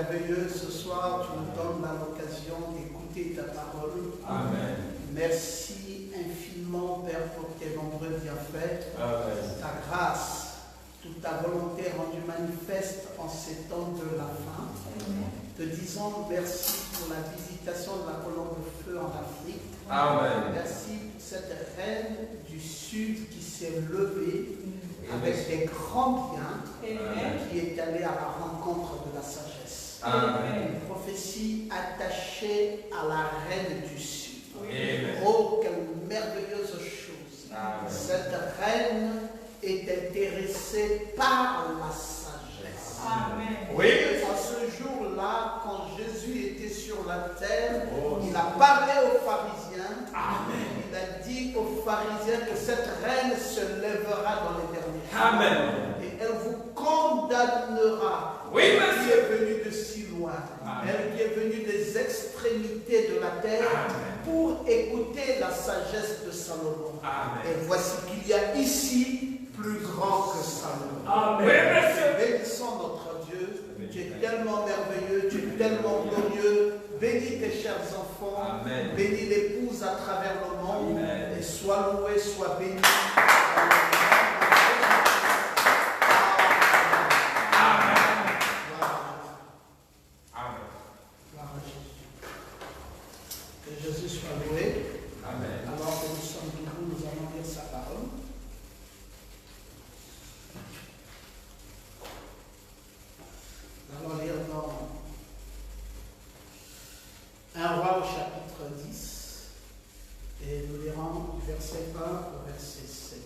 merveilleux, ce soir tu nous donnes l'occasion d'écouter ta parole. Amen. Merci infiniment, Père, pour tes nombreux bienfaits. Amen. Ta grâce, toute ta volonté rendue manifeste en ces temps de la fin. Te disons merci pour la visitation de la colombe de feu en Afrique. Amen. Merci pour cette reine du Sud qui s'est levée avec des grands biens, qui est allée à la rencontre de la sagesse. Amen. Une prophétie attachée à la reine du Sud. Amen. Oh, quelle merveilleuse chose. Amen. Cette reine est intéressée par la sagesse. Amen. Oui. À ce jour-là, quand Jésus était sur la terre, il a parlé aux pharisiens. Amen. Il a dit aux pharisiens que cette reine se lèvera dans les derniers jours. Amen. Et elle vous condamnera. Oui, Elle monsieur. qui est venue de si loin. Amen. Elle qui est venue des extrémités de la terre. Amen. Pour écouter la sagesse de Salomon. Amen. Et voici qu'il y a ici plus grand que Salomon. Amen. Oui, monsieur. Bénissons notre Dieu. Tu es tellement merveilleux, tu es tellement glorieux. Bénis tes chers enfants. Amen. Bénis l'épouse à travers le monde. Amen. Et sois loué, sois béni. Gloire à Jésus. Que Jésus soit loué. Amen. Alors que nous sommes debout, nous allons lire sa parole. Nous allons lire dans 1 Roi au chapitre 10 et nous lirons du verset 1 au verset 7.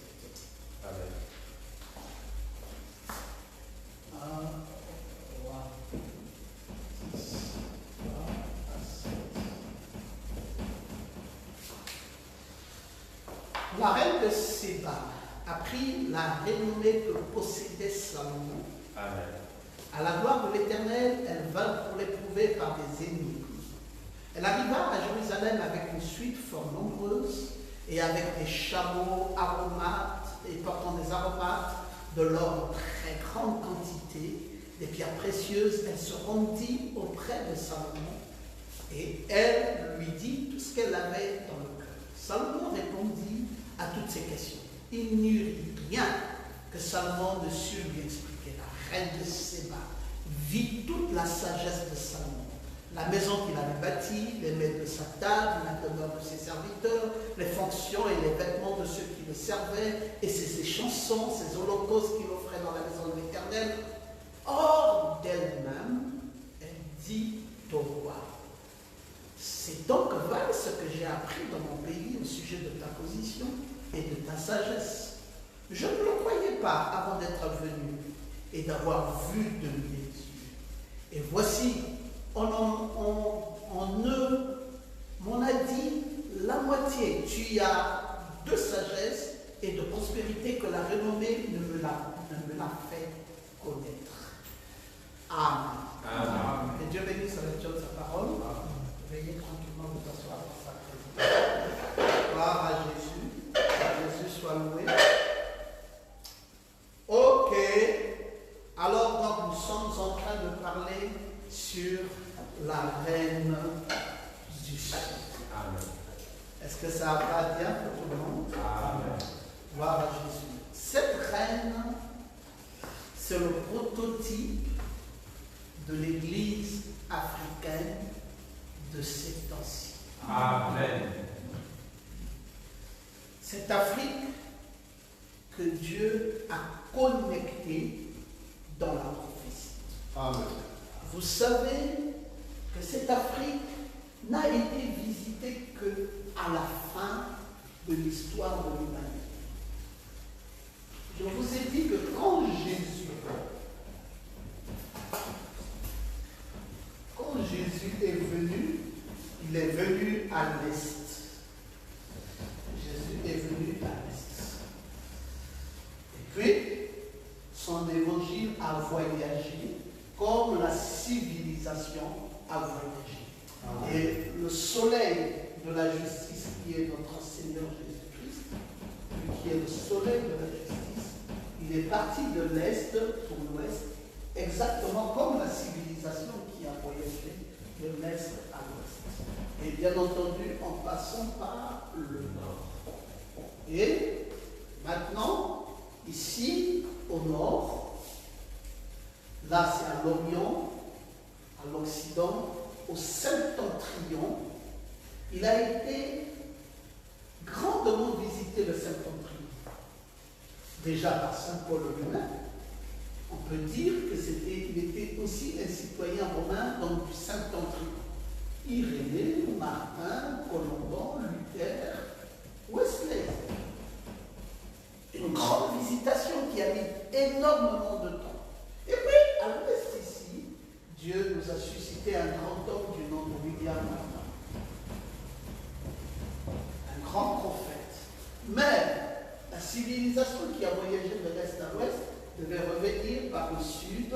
Amen. 1 Roi 10, 1 à 7. La reine de Séba a pris la renommée que possédait Salomon. Amen. À la gloire de l'Éternel, elle vint pour l'éprouver par des ennemis. Elle arriva à Jérusalem avec une suite fort nombreuse et avec des chameaux aromates et portant des aromates de l'or en très grande quantité, des pierres précieuses. Elle se rendit auprès de Salomon et elle lui dit tout ce qu'elle avait dans le cœur. Salomon répondit à toutes ces questions. Il n'y eut rien que Salomon ne sut lui expliquer. La reine de Séba vit toute la sagesse de Salomon. La maison qu'il avait bâtie, les mets de sa table, la demeure de ses serviteurs, les fonctions et les vêtements de ceux qui le servaient, et ses chansons, ses holocaustes qu'il offrait dans la maison de l'Éternel. Hors d'elle-même, elle dit au roi, c'est donc vrai ce que j'ai appris dans mon pays au sujet de ta position et de ta sagesse. Je ne le croyais pas avant d'être venu et d'avoir vu de mes yeux. Et voici, on m'en a dit la moitié. Tu as de sagesse et de prospérité que la renommée ne me l'a fait connaître. Amen. Amen. Que Dieu bénisse la lecture de sa parole. Veillez tranquillement vous asseoir dans sa présence. Gloire à Jésus. Que Jésus soit loué. Ok. Alors donc nous sommes en train de parler sur la reine du Sud. Amen. Est-ce que ça va bien pour tout le monde? Amen. Gloire à Jésus. Cette reine, c'est le prototype de l'église africaine de ces temps-ci. Amen. Cette Afrique que Dieu a connectée dans la prophétie. Amen. Vous savez que cette Afrique n'a été visitée qu'à la fin de l'histoire de l'humanité. Je vous ai dit que quand Jésus est venu, il est venu à l'Est. Jésus est venu à l'Est. Et puis, son évangile a voyagé comme la civilisation a voyagé. Amen. Et le soleil de la justice qui est notre Seigneur Jésus-Christ, lui qui est le soleil de la justice, il est parti de l'Est pour l'Ouest, exactement comme la civilisation qui a de l'est à l'ouest. Et bien entendu, en passant par le nord. Et maintenant, ici, au nord, là c'est à l'Orient, à l'Occident, au septentrion, il a été grandement visité le septentrion. Déjà par Saint Paul lui-même, on peut dire qu'il était aussi un citoyen romain, donc du septentrion. Irénée, Martin, Colomban, Luther, Wesley. Une grande visitation qui a mis énormément de temps. Et puis, à l'ouest ici, Dieu nous a suscité un grand homme du nom de William Martin. Un grand prophète. Mais la civilisation qui a voyagé de l'est à l'ouest devait revenir par le sud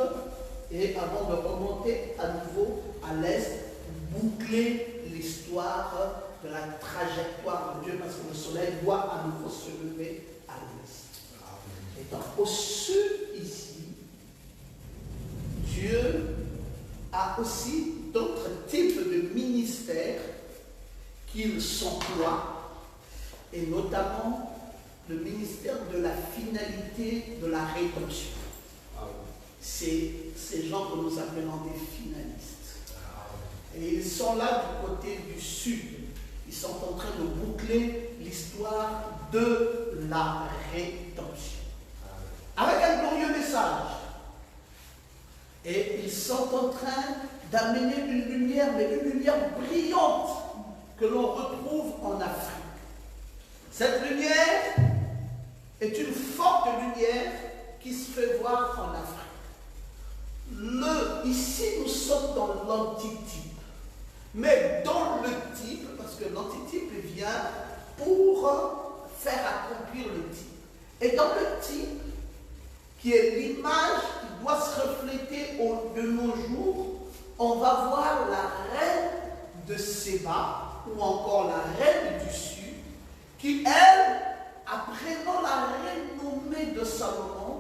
et avant de remonter à nouveau à l'est, boucler l'histoire de la trajectoire de Dieu parce que le soleil doit à nouveau se lever à l'ouest. Et donc au sud ici, Dieu a aussi d'autres types de ministères qu'il s'emploie, et notamment le ministère de la finalité de la rédemption. C'est ces gens que nous appelons des finalistes. Et ils sont là du côté du sud. Ils sont en train de boucler l'histoire de la rédemption. Avec un glorieux message. Et ils sont en train d'amener une lumière, mais une lumière brillante que l'on retrouve en Afrique. Cette lumière est une forte lumière qui se fait voir en Afrique. Ici, nous sommes dans l'antitype. Mais dans le type, parce que l'antitype vient pour faire accomplir le type. Et dans le type, qui est l'image qui doit se refléter de nos jours, on va voir la reine de Séba, ou encore la reine du Sud, qui, elle, apprenant la renommée de Salomon,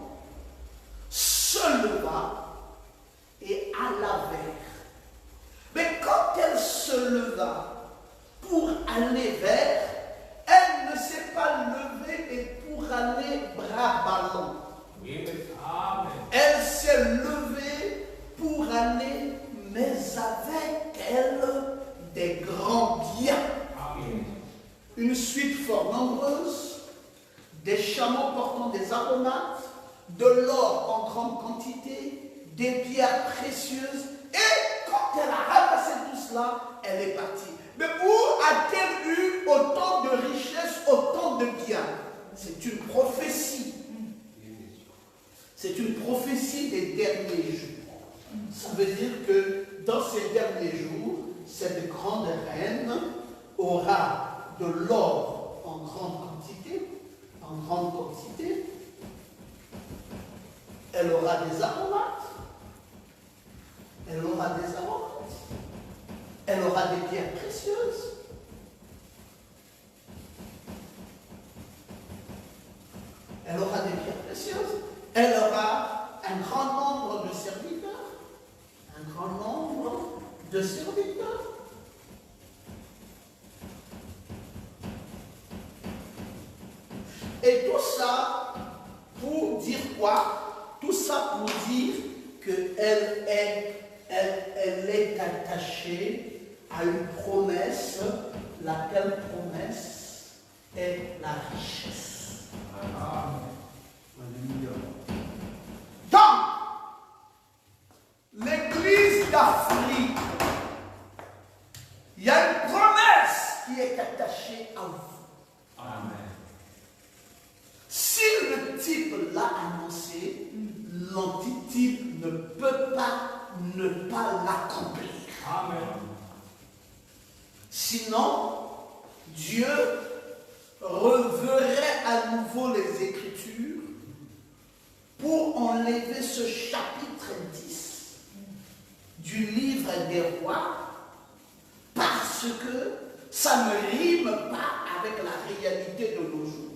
se leva et alla vers. Mais quand elle se leva pour aller vers, elle ne s'est pas levée et pour aller bras ballants. Elle s'est levée pour aller, mais avec elle des grands biens. Une suite fort nombreuse, des chameaux portant des aromates, de l'or en grande quantité, des pierres précieuses. Et quand elle a ramassé tout cela, elle est partie. Mais où a-t-elle eu autant de richesses, autant de biens? C'est une prophétie. C'est une prophétie des derniers jours. Ça veut dire que dans ces derniers jours, cette grande reine aura de l'or en grande quantité, elle aura des aromates, elle aura des pierres précieuses, elle aura un grand nombre de serviteurs, Et tout ça pour dire quoi? Tout ça pour dire qu'elle est attachée à une promesse, laquelle promesse est la richesse. Donc, l'Église d'Afrique, il y a une promesse qui est attachée à vous. Amen. Si le type l'a annoncé, l'antitype ne peut pas ne pas l'accomplir. Amen. Sinon, Dieu reverrait à nouveau les Écritures pour enlever ce chapitre 10 du livre des rois parce que ça ne rime pas avec la réalité de nos jours.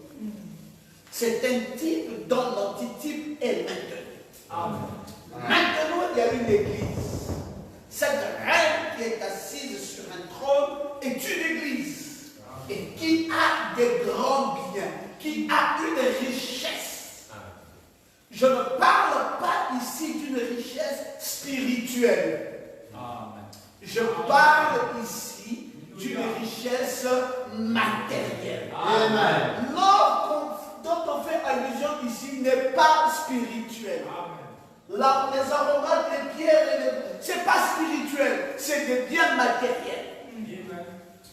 C'est un type dont l'antitype est maintenu. Amen. Maintenant, il y a une église. Cette reine qui est assise sur un trône est une église. Et qui a des grands biens, qui a une richesse. Je ne parle pas ici d'une richesse spirituelle. Je parle ici d'une richesse matérielle. Amen. L'or dont on fait allusion ici n'est pas spirituel. Là, les aromates, les pierres, ce n'est pas spirituel, c'est des biens matériels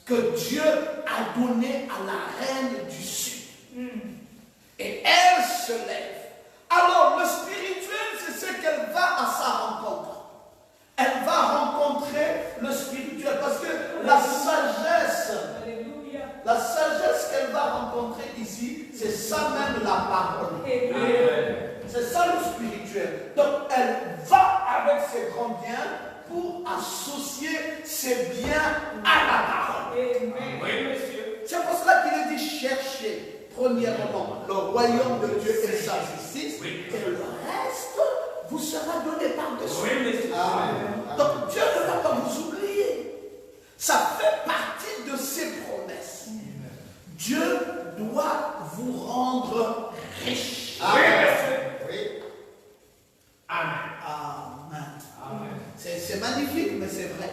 que Dieu a donné à la reine du Sud. Et elle se lève. Alors, le spirituel, c'est ce qu'elle va à sa rencontre. Elle va rencontrer le spirituel parce que la sagesse qu'elle va rencontrer ici, c'est ça même la parole. C'est ça le spirituel. Donc elle va avec ses grands biens pour associer ses biens à la parole. Oui, monsieur. C'est pour cela qu'il est dit chercher premièrement le royaume de Dieu et sa justice, et le reste vous sera donné par-dessus. Oui, monsieur. Donc Dieu ne va pas vous oublier. Ça fait partie de ses promesses. Dieu doit vous rendre riche. Oui. Amen. Amen. C'est magnifique, mais c'est vrai.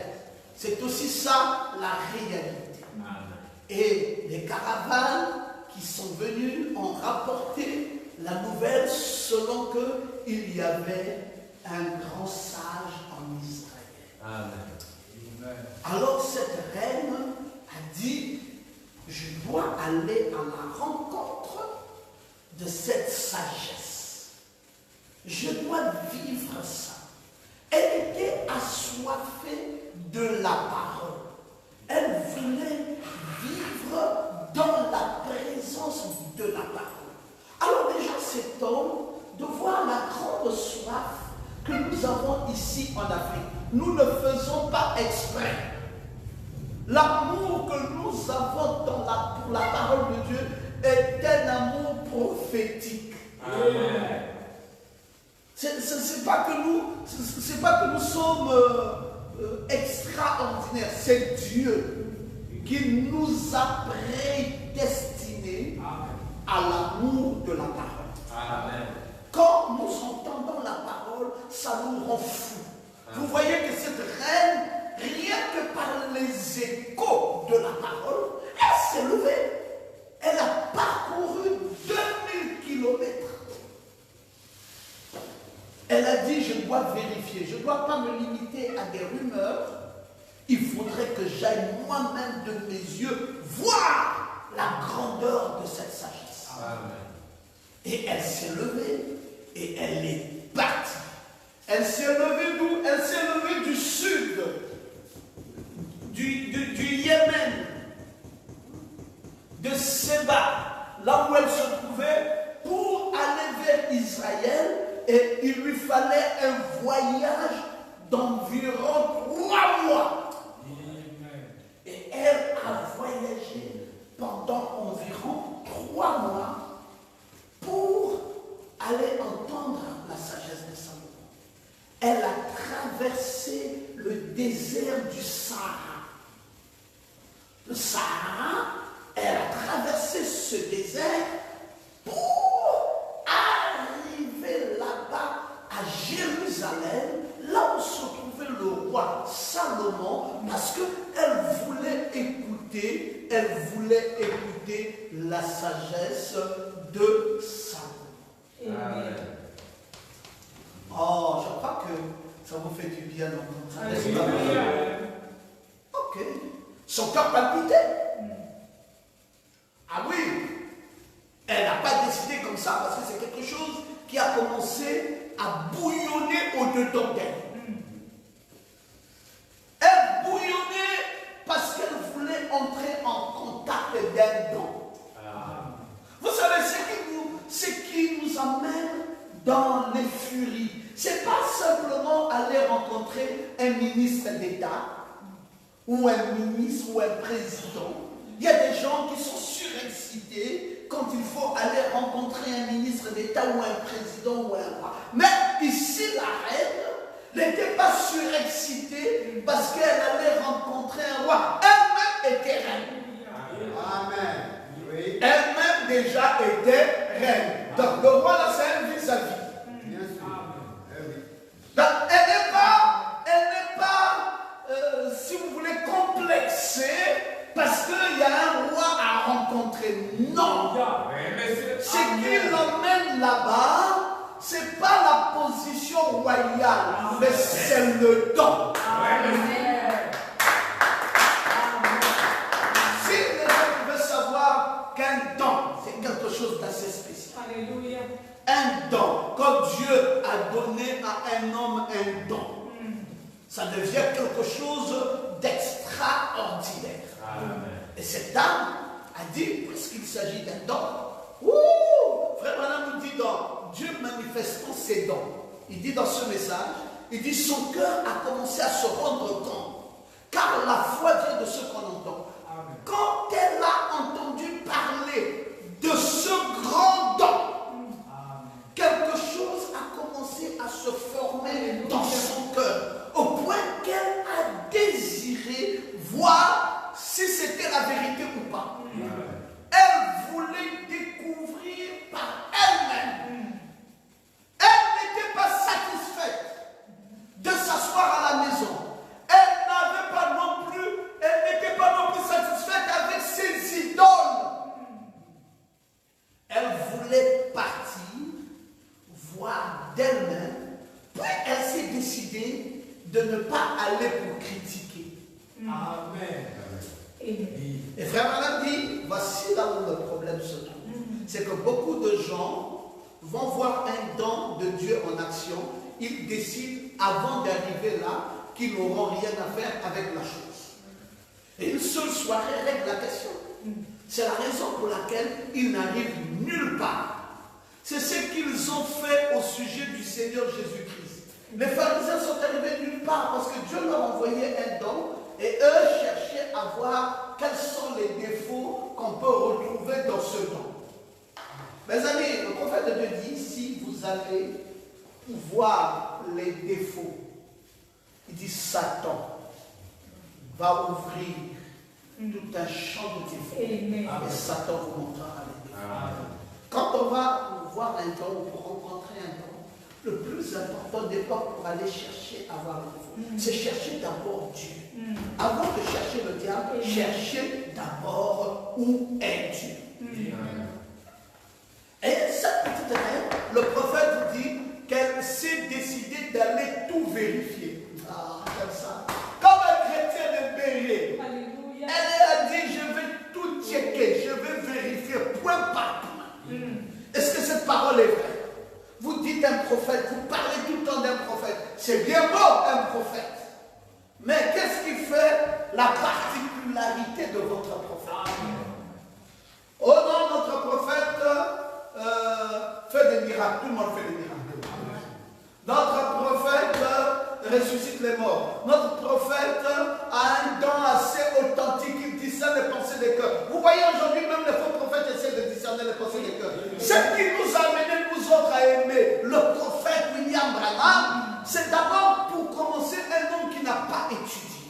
C'est aussi ça la réalité. Amen. Et les caravanes qui sont venues ont rapporté la nouvelle selon qu'il y avait un grand sage en Israël. Amen. Alors cette reine a dit, je dois aller à la rencontre de cette sagesse. Je dois vivre ça. Elle était assoiffée de la parole. Elle voulait vivre dans la présence de la parole. Alors déjà cet homme, de voir la grande soif que nous avons ici en Afrique, nous ne faisons pas exprès. L'amour que nous avons pour la parole de Dieu est un amour prophétique. Amen. C'est pas que nous sommes extraordinaires, c'est Dieu qui nous a prédestinés à l'amour de la parole. Amen. Quand nous entendons la parole, ça nous rend fous. Vous voyez que cette reine, rien que par les échos de la parole, elle s'est levée. Elle a parcouru 2000 kilomètres. Elle a dit, je dois vérifier, je ne dois pas me limiter à des rumeurs. Il faudrait que j'aille moi-même de mes yeux voir la grandeur de cette sagesse. Amen. Et elle s'est levée et elle est partie. Elle s'est levée d'où? Elle s'est levée du sud, du Yémen, de Séba, là où elle se trouvait, pour aller vers Israël. Et il lui fallait un voyage d'environ 3 mois. Et elle a voyagé pendant environ 3 mois pour aller entendre la sagesse de Salomon. Elle a traversé le désert du Sahara. Le Sahara, elle a traversé ce désert pour arriver là-bas à Jérusalem, là où se trouvait le roi Salomon, parce qu'elle voulait écouter la sagesse de Salomon. Amen. Oh, je crois que ça vous fait du bien d'entendre ça, n'est-ce pas? Ok. Son cœur palpitait. Ah oui. Elle n'a pas décidé comme ça parce que c'est quelque chose qui a commencé à bouillonner au-dedans d'elle. Elle bouillonnait parce qu'elle voulait entrer en contact d'un don. Vous savez, ce qui nous amène dans les furies, c'est pas simplement aller rencontrer un ministre d'État ou un ministre ou un président. Il y a des gens qui sont surexcités quand il faut aller rencontrer un ministre d'État ou un président ou un roi. Mais ici, la reine n'était pas surexcitée parce qu'elle allait roi. Elle-même était reine. Amen. Oui. Elle-même déjà était reine. Donc le roi là, c'est elle vit sa vie. Bien sûr. Donc elle n'est pas, si vous voulez, complexée parce qu'il y a un roi à rencontrer. Non. Ce qui l'emmène là-bas, c'est pas la position royale, mais c'est le don. Si les gens pouvaient savoir qu'un don, c'est quelque chose d'assez spécial. Alléluia. Un don, quand Dieu a donné à un homme un don, ça devient quelque chose d'extraordinaire. Et cette dame a dit, puisqu'il s'agit d'un don, Frère Branham nous dit dans Dieu manifestant ses dons, il dit dans ce message, il dit son cœur a commencé à se rendre compte, car la foi vient de ce qu'on entend. Quand elle a entendu parler de ce grand don, quelque chose a commencé à se former dans son cœur, au point qu'elle a désiré voir si c'était la vérité ou pas. Elle voulait découvrir par elle-même. Elle n'était pas satisfaite de s'asseoir à la maison. Elle n'avait pas non plus, elle n'était pas non plus satisfaite avec ses idoles. Elle voulait partir, voir d'elle-même, puis elle s'est décidée de ne pas aller pour critiquer. Amen. Et Frère Branham dit, voici là où le problème se trouve. C'est que beaucoup de gens vont voir un don de Dieu en action, ils décident avant d'arriver là qu'ils n'auront rien à faire avec la chose. Et une seule soirée règle la question. C'est la raison pour laquelle ils n'arrivent nulle part. C'est ce qu'ils ont fait au sujet du Seigneur Jésus-Christ. Les pharisiens sont arrivés nulle part parce que Dieu leur envoyait un don et eux cherchaient à voir quels sont les défauts qu'on peut retrouver dans ce don. Mes amis, le prophète de Dieu dit, si vous allez voir les défauts, il dit Satan va ouvrir tout un champ de défauts. Et Satan vous montrera les défauts. Quand on va voir un don ou pour rencontrer un don, le plus important d'époque pour aller chercher à voir le défaut, c'est chercher d'abord Dieu. Avant de chercher le diable, cherchez d'abord où est Dieu. Et cette petite reine, le prophète dit qu'elle s'est décidée d'aller tout vérifier. Ah, comme ça. Comme un chrétien de Béret. Elle a dit, je vais tout checker, je vais vérifier point par point. Est-ce que cette parole est vraie? Vous dites un prophète, vous parlez tout le temps d'un prophète. C'est bien beau un prophète. Mais qu'est-ce qui fait la particularité de votre prophète? Oh non, notre prophète fait des miracles. Tout le monde fait des miracles. Notre prophète ressuscite les morts. Notre prophète a un don assez authentique. Il discerne les pensées des cœurs. Vous voyez aujourd'hui, même les faux prophètes essaient de discerner les pensées des cœurs. Ce qui nous a amené, nous autres, à aimer le prophète William Branham, c'est d'abord pour commencer un homme qui n'a pas étudié.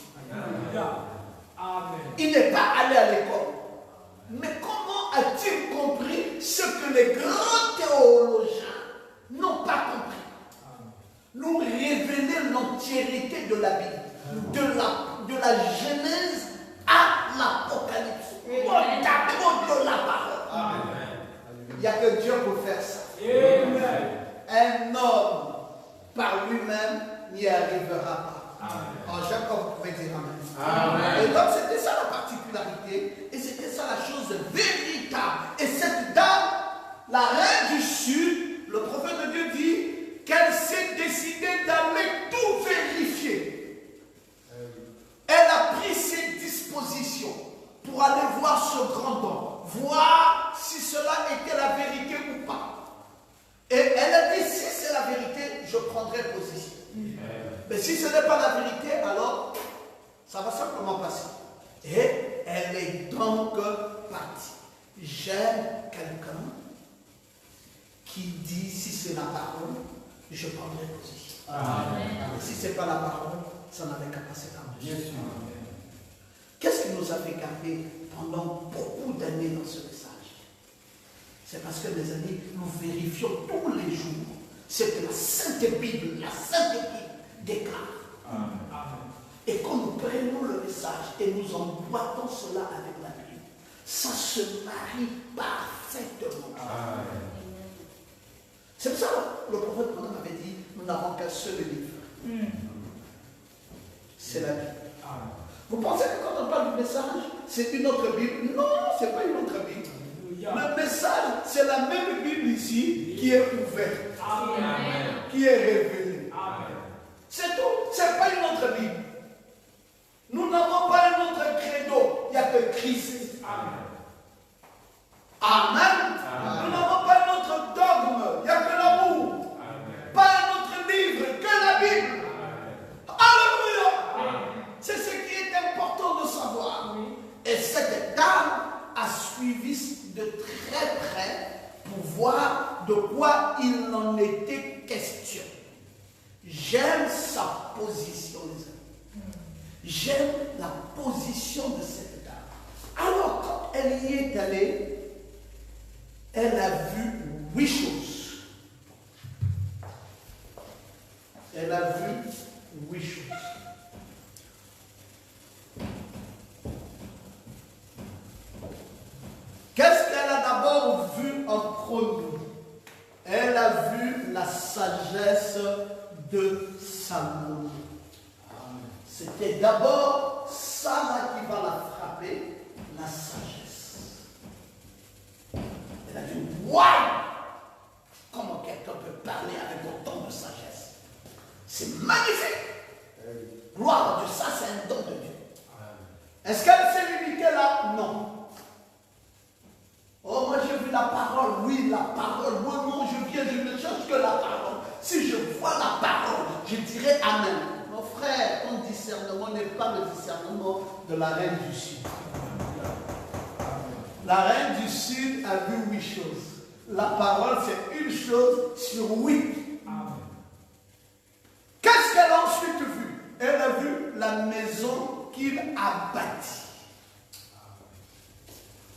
Il n'est pas allé à l'école. Mais comment a-t-il compris ce que les grands théologiens n'ont pas compris? Nous révéler l'entièreté de la Bible, de la Genèse à l'Apocalypse, au tableau de la parole. Il n'y a que Dieu pour faire ça. Un homme par lui-même n'y arrivera pas. Jacob, vous pouvez dire amen. Et donc c'était ça la particularité, et c'était ça la chose véritable. Et cette dame, la reine du Sud, le prophète de Dieu dit qu'elle s'est décidée d'aller tout vérifier. Elle a pris ses dispositions pour aller voir ce grand don, voir si cela était la vérité ou pas. Et elle a dit, si c'est la vérité, je prendrai position. Mais si ce n'est pas la vérité, alors ça va simplement passer. Et elle est donc partie. J'aime quelqu'un qui dit, si c'est la parole, je prendrai position. Si ce n'est pas la parole, ça n'avait qu'à passer par dessus. nous a fait garder pendant beaucoup d'années dans ce message? C'est parce que, mes amis, nous vérifions tous les jours ce que la Sainte Bible déclare. Amen. Et quand nous prenons le message et nous emboîtons cela avec la Bible, ça se marie parfaitement. Amen. C'est pour ça que le prophète Branham avait dit, nous n'avons qu'un seul livre. C'est la Bible. Amen. Vous pensez que quand on parle du message, c'est une autre Bible? Non, ce n'est pas une autre Bible. Le message, c'est la même Bible ici qui est ouverte, Amen. qui est révélée. Amen. C'est tout. Ce n'est pas une autre Bible. Nous n'avons pas un autre credo. Il n'y a que Christ. Amen. Amen. Amen. Nous n'avons pas un autre dogme. Il n'y a que l'amour. Amen. Pas un autre livre que la Bible. Alléluia. C'est ce qui est important de savoir. Et cette dame a suivi de très près pour voir de quoi il en était question. J'aime sa position, les amis. J'aime la position de cette dame. Alors, quand elle y est allée, elle a vu 8 choses. Elle a vu 8 choses. Qu'est-ce qu'elle a d'abord vu en premier? Elle a vu la sagesse de Salomon. C'était d'abord ça qui va la frapper, la sagesse. Elle a dit, waouh! Comment quelqu'un peut parler avec autant de sagesse? C'est magnifique! Gloire à Dieu, ça c'est un don de Dieu. Est-ce qu'elle s'est limitée là? Non. Oh, moi j'ai vu la parole, oui, la parole. Moi non, je viens, je ne cherche que la parole. Si je vois la parole, je dirai Amen. Mon frère, ton discernement n'est pas le discernement de la reine du Sud. La reine du Sud a vu 8 choses. La parole, c'est une chose sur 8. Qu'est-ce qu'elle a ensuite vu? Elle a vu la maison qu'il a bâtie.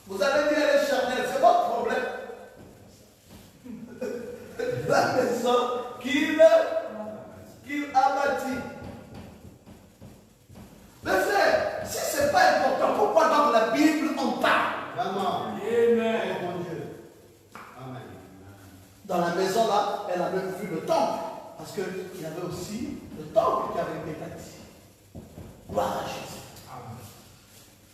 Vous allez dire, elle est charnelle, c'est votre problème. La maison qu'il a bâtie. Mais frère, si ce n'est pas important, pourquoi dans la Bible on parle? Vraiment. Amen. Oh mon Dieu. Amen. Dans la maison là, elle a même vu le temple. Parce qu'il y avait aussi le temple qui avait été bâti. Gloire à Jésus.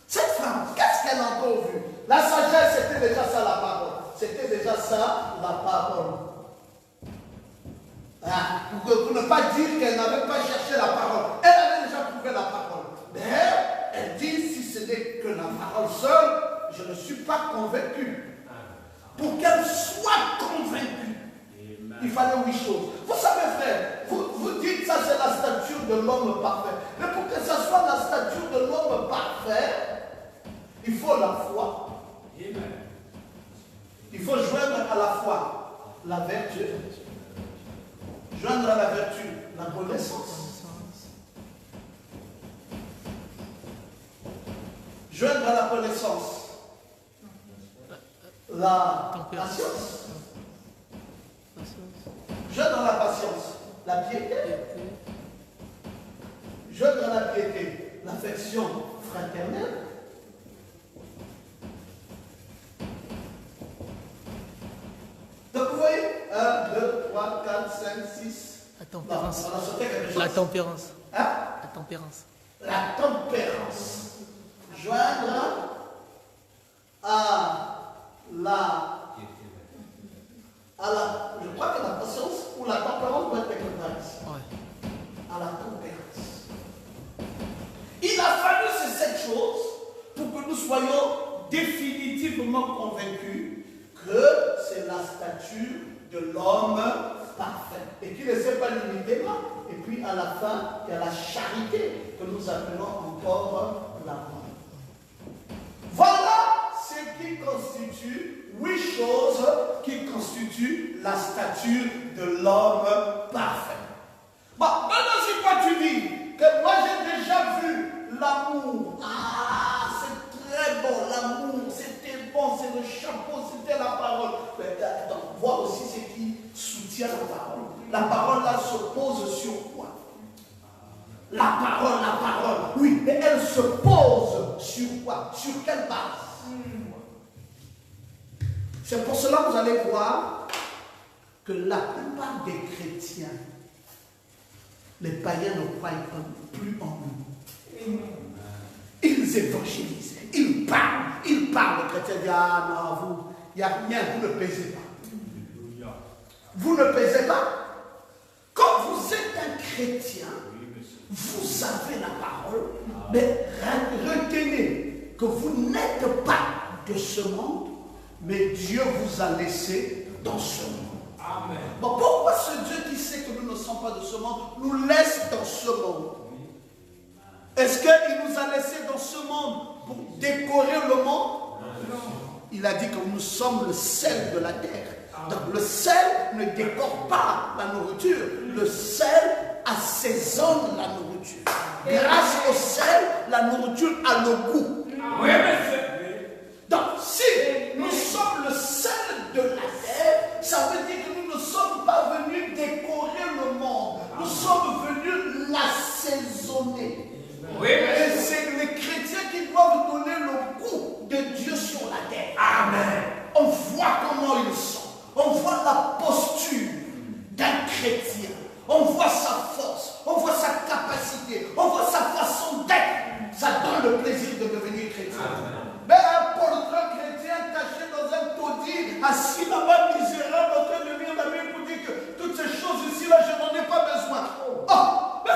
Cette femme, qu'est-ce qu'elle a encore vu? La sagesse, c'était déjà ça la parole. C'était déjà ça la parole. Pour ne pas dire qu'elle n'avait pas cherché la parole. Elle avait déjà trouvé la parole. Mais elle dit, si ce n'est que la parole seule, je ne suis pas convaincu. Pour qu'elle soit convaincue, il fallait 8 choses. Vous savez, frère, vous dites ça c'est la stature de l'homme parfait. Mais pour que ça soit la stature de l'homme parfait, il faut la foi. Il faut joindre à la foi la vertu. Joindre à la vertu la connaissance. Joindre à la connaissance la patience. Joindre à la patience la piété. Joindre à la piété l'affection fraternelle. Donc vous voyez, 1, 2, 3, 4, 5, 6. La tempérance. Non, on a sauté quelque chose. La tempérance. Hein? La tempérance. La tempérance. Joindre à la... Je crois que la patience ou la tempérance doit être quelque part ici. Ouais. À la tempérance. Il a fallu ces 7 choses pour que nous soyons définitivement convaincus que c'est la stature de l'homme parfait. Et qui ne s'est pas limité là. Et puis à la fin, il y a la charité que nous appelons encore l'amour. Voilà ce qui constitue 8 choses qui constituent la stature de l'homme parfait. Bon, maintenant si toi tu dis que moi j'ai déjà vu l'amour. Ah, La parole. Oui, mais elle se pose sur quoi? Sur quelle base? C'est pour cela que vous allez voir que la plupart des chrétiens, les païens ne croient plus en nous. Ils évangélisent, ils parlent. Le chrétien dit, ah non, vous, il n'y a rien, vous ne pesez pas. Vous ne pesez pas. Quand vous êtes un chrétien, vous avez la parole, mais retenez que vous n'êtes pas de ce monde, mais Dieu vous a laissé dans ce monde. Amen. Bon, pourquoi ce Dieu qui sait que nous ne sommes pas de ce monde nous laisse dans ce monde? Est-ce qu'il nous a laissés dans ce monde pour décorer le monde? Non. Il a dit que nous sommes le sel de la terre. Donc le sel ne décore pas la nourriture. Le sel assaisonne la nourriture. Grâce au sel, la nourriture a le goût. Oui, monsieur. Donc si nous sommes le sel de la terre, ça veut dire que nous ne sommes pas venus décorer le monde. Nous sommes venus l'assaisonner. Oui, et c'est les chrétiens qui doivent donner le goût de Dieu sur la terre. Amen. On voit comment ils sont. On voit la posture d'un chrétien. On voit sa force. On voit sa capacité. On voit sa façon d'être. Ça donne le plaisir de devenir chrétien. Amen. Mais un poltron chrétien caché dans un taudis, assis là-bas misérable, en train de lire la Bible pour dire que toutes ces choses ici-là, je n'en ai pas besoin. Oh, mais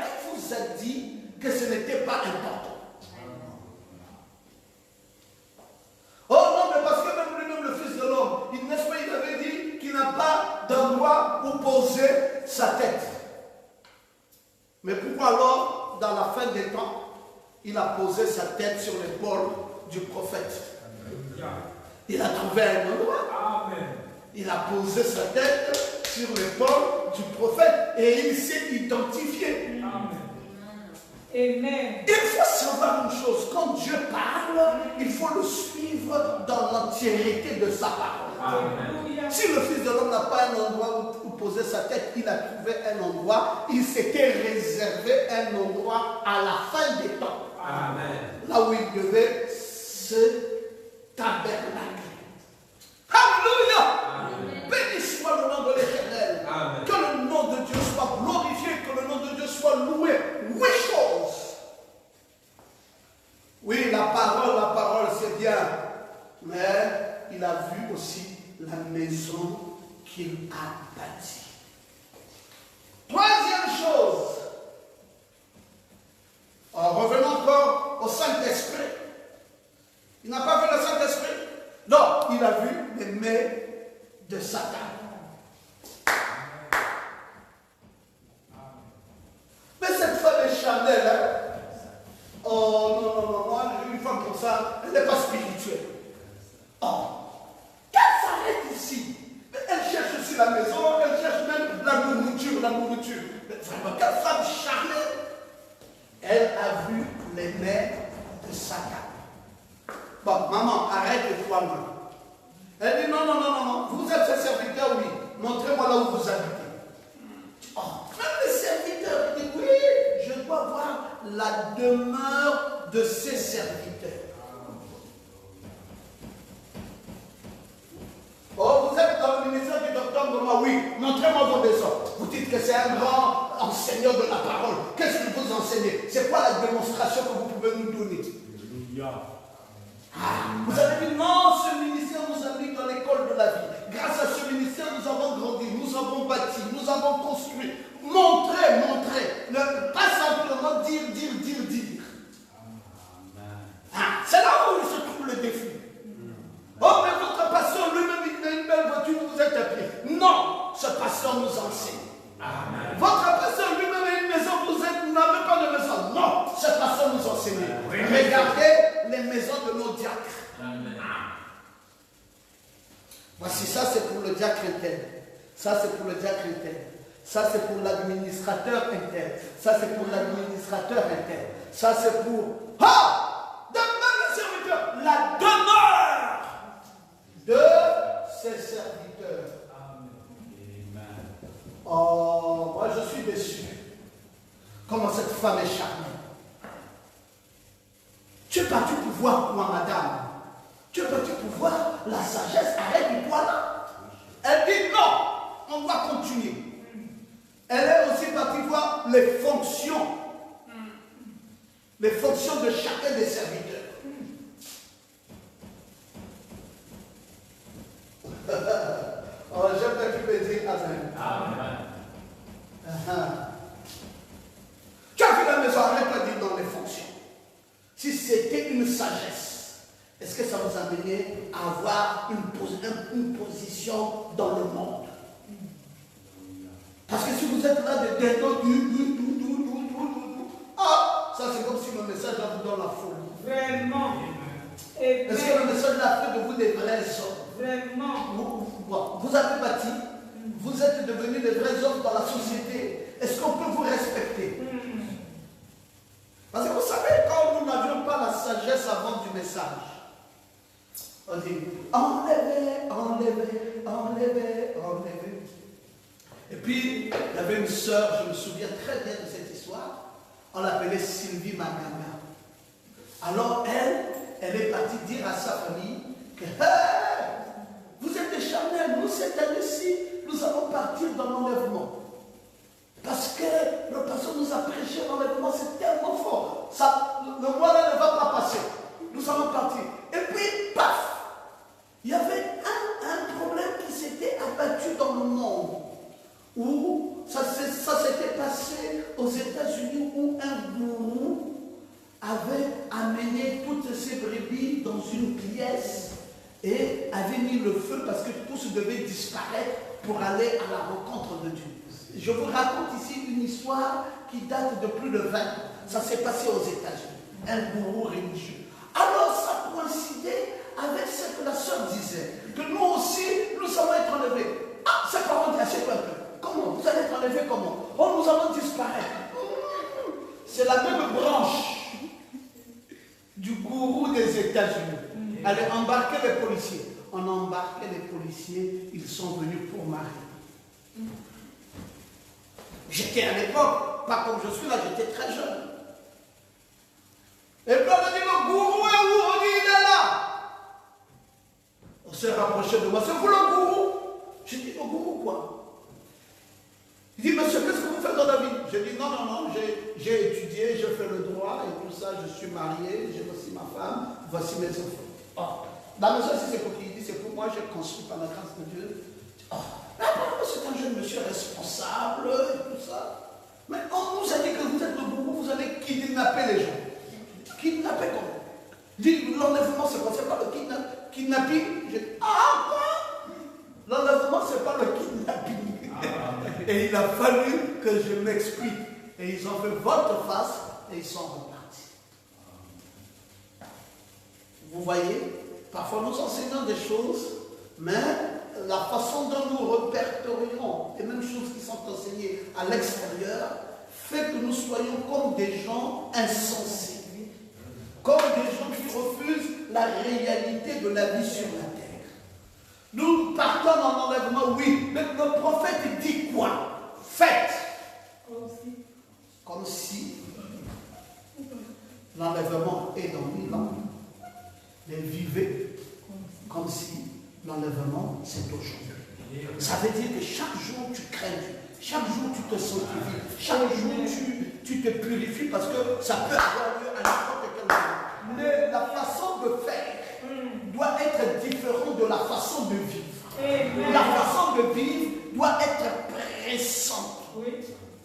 qui vous a dit que ce n'était pas important? Oh non, mais parce que même lui-même, le Fils de l'homme, n'est-ce pas, il avait dit qu'il n'a pas d'endroit où poser sa tête. Mais pourquoi alors, dans la fin des temps, il a posé sa tête sur l'épaule du prophète? Il a trouvé un endroit. Amen. Il a posé sa tête sur l'épaule du prophète et il s'est identifié. Amen. Amen. Il faut savoir une chose, quand Dieu parle, il faut le suivre dans l'entièreté de sa parole. Amen. Si le Fils de l'homme n'a pas un endroit où poser sa tête, il a trouvé un endroit, il s'était réservé un endroit à la fin des temps. Amen. Là où il devait se tabernacle. Alléluia. Béni soit le nom de l'Éternel. Que le nom de Dieu soit glorifié, que le nom de Dieu soit loué. 8 choses. Oui, la parole c'est bien. Mais il a vu aussi la maison qu'il a bâtie. 3e chose. Revenons encore au Saint-Esprit. Il n'a pas vu le Saint-Esprit? Non, il a vu les mains de Satan. Mais cette femme est charnelle, hein? Oh non, moi, une femme comme ça, elle n'est pas spirituelle. Oh, qu'elle s'arrête ici. Mais elle cherche aussi la maison, elle cherche même la nourriture. Mais vraiment, quelle femme charnelle. Elle a vu les mains de Satan. Bon, maman, arrête-toi là. Elle dit non, vous êtes ses serviteurs, oui. Montrez-moi là où vous habitez. Oh, même les serviteurs disent oui, je dois voir la demeure de ses serviteurs. Oh, vous êtes dans le ministère du docteur Goma, oui. Montrez-moi vos maisons. Vous dites que c'est un grand enseignant de la parole. Qu'est-ce que vous enseignez? C'est quoi la démonstration que vous pouvez nous donner? Vous avez dit non, ce ministère nous a mis dans l'école de la vie. Grâce à ce ministère, nous avons grandi, nous avons bâti, nous avons construit. Montrez. Pas simplement dire. C'est là où se trouve le défi. Oh, mais votre pasteur lui-même, il a une belle voiture, vous êtes à pied. Non, ce pasteur nous enseigne. Amen. Votre pasteur lui-même a une maison, vous n'avez pas de maison. Non, ce pasteur nous enseigne. Oui. Regardez les maisons de nos diacres. Amen. Voici, ça c'est pour le diacre interne. Ça c'est pour le diacre interne. Ça c'est pour l'administrateur interne. Ça c'est pour l'administrateur interne. Ça c'est pour... Demeure le serviteur. La demeure de ses serviteurs. Amen. Oh, moi je suis déçu. Comment cette femme est charnelle. Tu es parti pour voir quoi, madame? Tu es parti pour voir la sagesse, arrête-toi là. Elle dit non, on doit continuer. Elle est aussi partie voir les fonctions de chacun des serviteurs. Oh, j'aime que tu peux dire Amen. Amen. Tu as vu la maison, arrête-toi de dire dans les fonctions. Si c'était une sagesse, est-ce que ça vous amenait à avoir une position dans le monde? Parce que si vous êtes là de ça c'est comme si le message là vous donne la folie. Vraiment. Est-ce que le message là fait de vous des vrais hommes? Vraiment. Vous avez bâti, vous êtes devenus des vrais hommes dans la société. Est-ce qu'on peut vous respecter? Parce que vous savez, quand nous n'avions pas la sagesse avant du message, on dit enlevez, enlevez, enlevez, enlevez. Et puis, il y avait une sœur, je me souviens très bien de cette histoire, on l'appelait Sylvie Magana. Alors elle est partie dire à sa famille que hey, vous êtes des charnels, nous cette année-ci, nous allons partir dans l'enlèvement. Parce que le pasteur nous a prêché l'enlèvement, c'est tellement fort. Ça, le mois-là ne va pas passer. Nous allons partir. Et puis, paf, il y avait un problème qui s'était abattu dans le monde. Où ça s'était passé aux États-Unis où un gourou avait amené toutes ces brebis dans une pièce et avait mis le feu parce que tous devaient disparaître pour aller à la rencontre de Dieu. Je vous raconte ici une histoire qui date de plus de 20 ans. Ça s'est passé aux États-Unis. Un gourou religieux. Alors ça coïncidait avec ce que la sœur disait. Que nous aussi, nous allons être enlevés. Ah, ses parents disent, assieds-toi un peu. Comment? Vous allez être enlevés comment? Oh, nous allons disparaître. C'est la même branche du gourou des États-Unis. Allez embarquer les policiers. On a embarqué les policiers, ils sont venus pour marier. J'étais à l'époque, pas comme je suis là, j'étais très jeune. Et puis on a dit, le gourou est où? On dit, il est là. On s'est rapproché de moi, c'est vous le gourou? J'ai dit, le gourou quoi? Il dit, monsieur, qu'est-ce que vous faites dans la vie? J'ai dit, non, j'ai étudié, j'ai fait le droit et tout ça, je suis marié, j'ai aussi ma femme, voici mes enfants. Oh. La maison, si c'est pour qui? Il dit, c'est pour moi, j'ai construit par la grâce de Dieu. Oh. C'est un jeune monsieur responsable et tout ça. Mais on nous a dit que vous êtes le gourou, vous allez kidnapper les gens. Kidnapper comment? Il dit, l'enlèvement, c'est quoi? C'est pas le kidnapping? J'ai dit, ah quoi? L'enlèvement, c'est pas le kidnapping. Et il a fallu que je m'explique. Et ils ont fait volte-face et ils sont repartis. Vous voyez, parfois nous enseignons des choses, mais la façon dont nous répertorions les mêmes choses qui sont enseignées à l'extérieur fait que nous soyons comme des gens insensés, comme des gens qui refusent la réalité de la vie sur la terre. Nous partons en enlèvement, oui, mais le prophète dit quoi? Faites comme si l'enlèvement est dans 1000 ans, mais vivez comme si l'enlèvement c'est aujourd'hui. Ça veut dire que chaque jour tu crains Dieu, chaque jour tu te sanctifies, chaque jour tu te purifies parce que ça peut avoir lieu à n'importe quel moment. Mais la façon de faire doit être différente de la façon de vivre. La façon de vivre doit être pressante.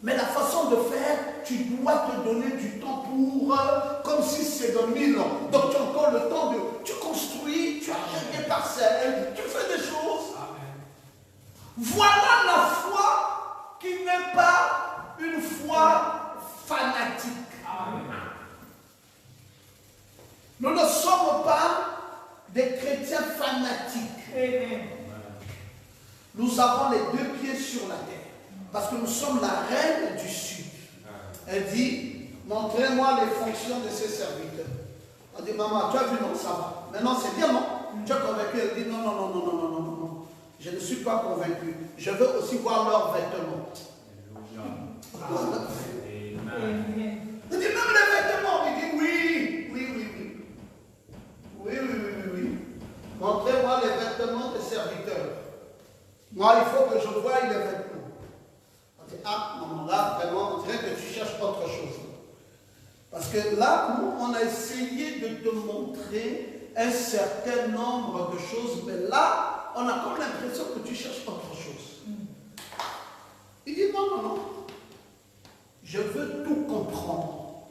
Mais la façon de faire, tu dois te donner du temps pour, comme si c'est dans 1000 ans. Donc tu as encore le temps de, tu construis, tu achètes des parcelles, tu fais des choses. Voilà la foi qui n'est pas une foi fanatique. Nous ne sommes pas des chrétiens fanatiques. Nous avons les deux pieds sur la terre. Parce que nous sommes la reine du Sud. Elle dit, montrez-moi les fonctions de ses serviteurs. On dit, maman, tu as vu, non, ça va. Maintenant, c'est bien, non? Tu as convaincu. Elle dit, non. Je ne suis pas convaincu. Je veux aussi voir leurs vêtements. a essayé de te montrer un certain nombre de choses, mais là, on a comme l'impression que tu cherches autre chose. Il dit non, non, non. Je veux tout comprendre.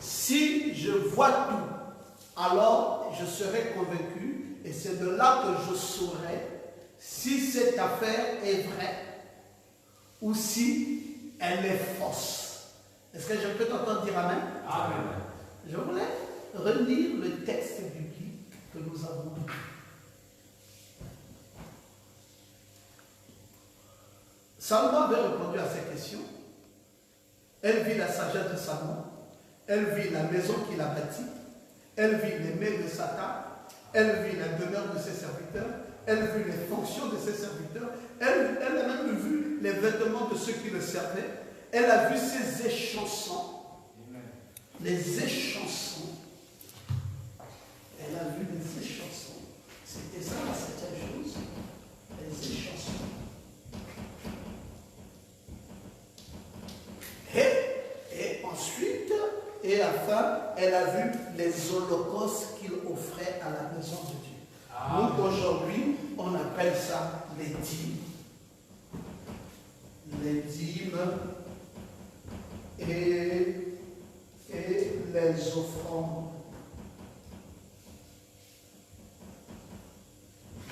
Si je vois tout, alors je serai convaincu et c'est de là que je saurai si cette affaire est vraie ou si elle est fausse. Est-ce que je peux t'entendre dire amen? Amen. Je voulais relire le texte biblique que nous avons lu. Salomon avait répondu à ces questions. Elle vit la sagesse de Salomon. Elle vit la maison qu'il a bâtie. Elle vit les mets de Satan. Elle vit la demeure de ses serviteurs. Elle vit les fonctions de ses serviteurs. Elle a même vu les vêtements de ceux qui le servaient. Elle a vu ses échansons. Les échansons. Elle a vu les échansons. C'était ça la septième chose. Les échansons. Et ensuite, et enfin, elle a vu les holocaustes qu'il offrait à la maison de Dieu. Nous, aujourd'hui, on appelle ça les dîmes. Les dîmes et les offrandes.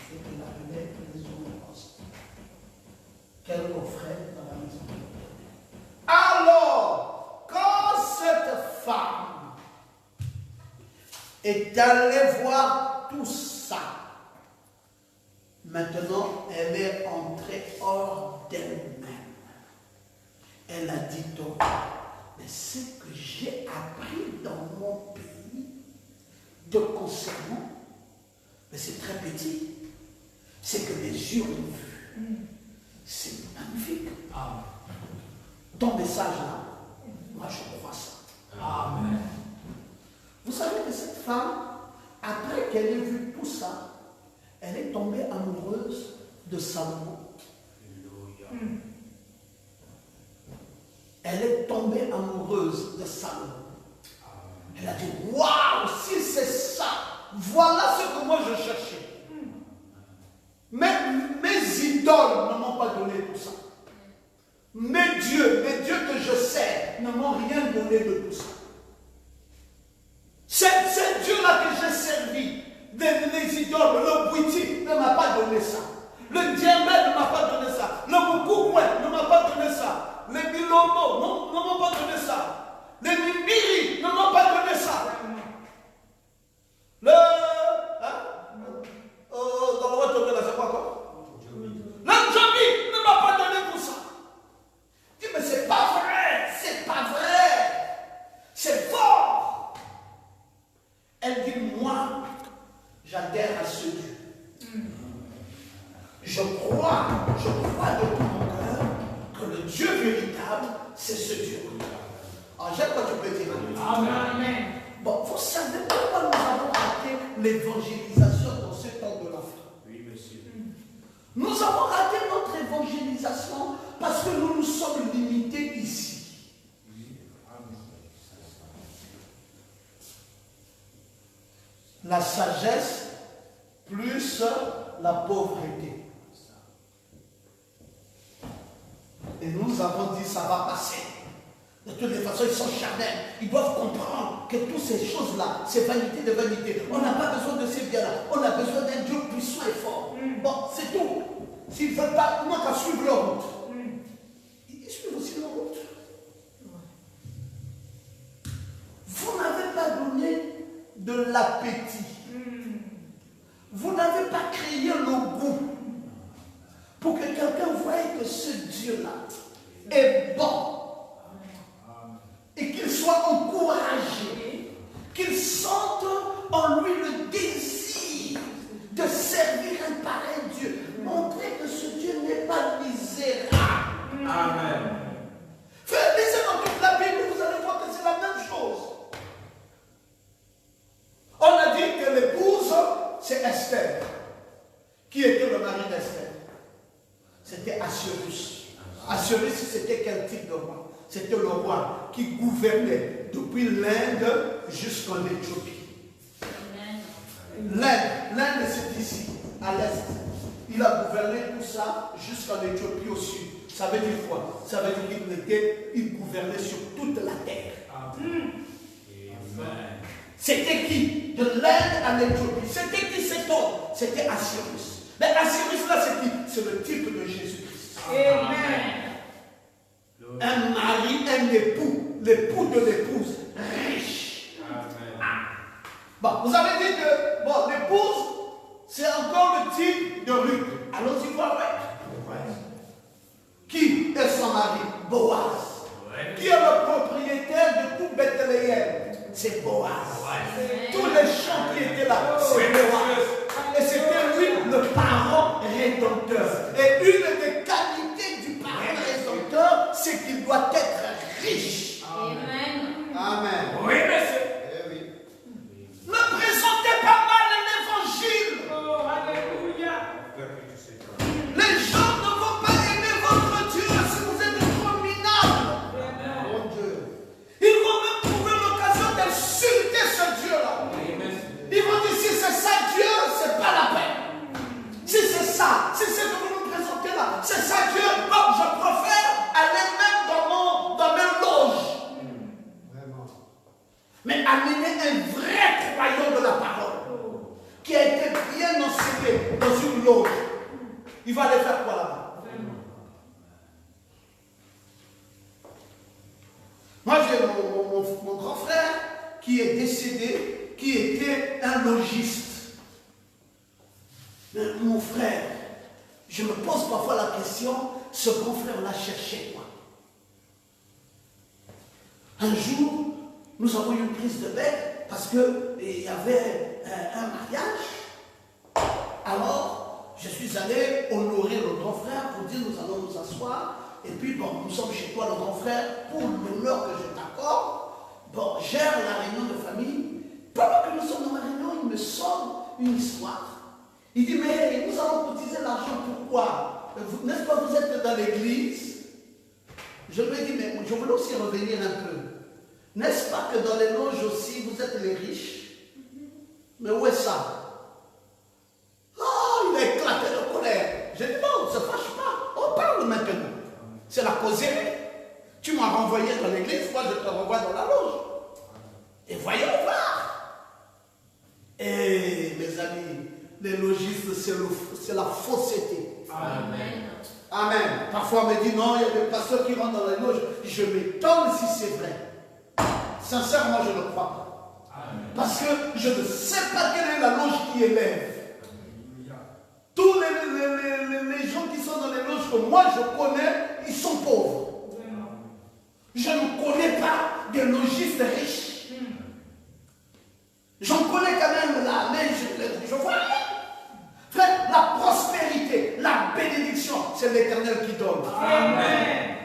C'est qu'il appelait les holocaustes qu'elle offrait dans la maison de Dieu. Alors, quand cette femme est allée voir tout ça, maintenant elle est entrée hors d'elle-même. Elle a dit donc, mais ce que j'ai appris dans mon pays te concernant, mais c'est très petit, c'est que mes yeux ont vu. C'est magnifique. Amen. Ton message là, moi je crois ça. Amen. Vous savez que cette femme, après qu'elle ait vu tout ça, elle est tombée amoureuse de Salomon. Elle est tombée amoureuse de Salomon. Elle a dit, waouh, si c'est ça, voilà ce que moi je cherchais. Mais mes idoles ne m'ont pas donné tout ça. Mes dieux que je sers ne m'ont rien donné de tout ça. Ces dieux-là que j'ai servi, les idoles, le Bouiti ne m'a pas donné ça. Le Diamètre ne m'a pas donné ça. Le Moukououé ne m'a pas donné ça. Les Bilomo ne m'ont pas donné ça. Les Mimbiri ne m'ont pas donné ça. Dans le retour de la c'est quoi encore? Le Djomi ne m'a pas donné tout ça. Je dis, mais c'est pas vrai, c'est pas vrai. C'est fort. Elle dit, moi, j'adhère à ce Dieu. Je crois de tout mon cœur que le Dieu véritable, c'est ce Dieu. Alors, j'aime quand tu peux dire Amen. Bon, vous savez pourquoi nous avons raté l'évangélisation dans ce temps de la fin? Oui, monsieur. Nous avons raté notre évangélisation parce que nous nous sommes limités ici. La sagesse plus la pauvreté. Et nous avons dit ça va passer. De toutes les façons, ils sont charnels. Ils doivent comprendre que toutes ces choses-là, c'est vanité de vanité. On n'a pas besoin de ces biens-là. On a besoin d'un Dieu puissant et fort. Bon, c'est tout. S'ils ne veulent pas, ils n'ont qu'à suivre leur route. Ils suivent aussi leur route. Vous n'avez pas donné de l'appétit. Vous n'avez pas créé le goût pour que quelqu'un voie que ce Dieu-là est bon. Et qu'il soit encouragé, qu'il sente en lui le désir de servir un pareil Dieu. Montrer que ce Dieu n'est pas misérable. Amen. Lisez dans toute la Bible, vous allez voir que c'est la même chose. On a dit que l'épouse, c'est Esther. Qui était le mari d'Esther? C'était Assuérus. Assuérus, c'était quel type de roi? C'était le roi qui gouvernait depuis depuis l'Inde jusqu'en Éthiopie. L'Inde c'est ici, à l'est. Il a gouverné tout ça jusqu'en Éthiopie au sud. Ça veut dire quoi? Ça veut dire qu'il gouvernait sur toute la terre. C'était qui? De l'Inde à l'Éthiopie. C'était qui cet homme? C'était Assyrus. Mais Assyrus là c'est qui? C'est le type de Jésus-Christ. Un mari, un époux, l'époux de l'épouse, riche. Bon, vous avez dit que bon, l'épouse, c'est encore le type de Ruth. Allons-y voir, ouais. Qui est son mari? Boaz. Qui est le propriétaire de tout Bethléem? C'est Boaz. Tous les champs qui étaient là, c'est Boaz. Et c'était lui le parent rédempteur. Et une des qualités du parent rédempteur, c'est qu'il doit être riche. Amen. Amen. Oui, monsieur. Eh oui. Ne présentez pas mal l'évangile. Oh, alléluia. Les gens ne vont pas aimer votre Dieu si vous êtes trop minable. Mon Dieu. Ils vont même trouver l'occasion d'insulter ce Dieu-là. Ils vont dire si c'est ça Dieu, c'est pas la peine. Si c'est ça, si c'est ce que vous nous présentez là, c'est ça Dieu, bon, je préfère aller même dans mes loges. Vraiment. Mais amener un vrai croyant de la parole, qui a été bien enseigné dans une loge, il va aller faire quoi là-bas? Moi j'ai mon grand frère qui est décédé, qui était un logiste. Mais mon frère, je me pose parfois la question, ce grand frère l'a cherché quoi? Un jour, nous avons eu une prise de bec parce qu'il y avait un mariage. Alors, je suis allé honorer le grand frère pour dire nous allons nous asseoir. Et puis, bon, nous sommes chez toi, le grand frère, pour l'honneur que je t'accorde. Bon, gère la réunion de famille. Pendant que nous sommes dans la réunion, il me sort une histoire. Il dit, mais nous allons cotiser l'argent, pourquoi? N'est-ce pas, vous êtes dans l'église? Je lui ai dit, mais je voulais aussi revenir un peu. N'est-ce pas que dans les loges aussi, vous êtes les riches? Mais où est ça? Oh, il a éclaté de colère. J'ai dit, non, ne se fâche pas. On parle maintenant. C'est la causerie. Tu m'as renvoyé dans l'église, moi je te renvoie dans la loge. Et voyons voir. Et mes amis, les logistes, c'est la fausseté. Amen. Amen. Parfois on me dit, non, il y a des pasteurs qui rentrent dans les loges. Je m'étonne si c'est vrai. Sincèrement, je ne crois pas. Amen. Parce que je ne sais pas quelle est la loge qui élève. Tous les gens qui sont dans les loges que moi je connais, ils sont pauvres. Je ne connais pas des logistes riches. J'en connais quand même là, mais je vois rien. Frère, la prospérité, la bénédiction, c'est l'Éternel qui donne. Amen.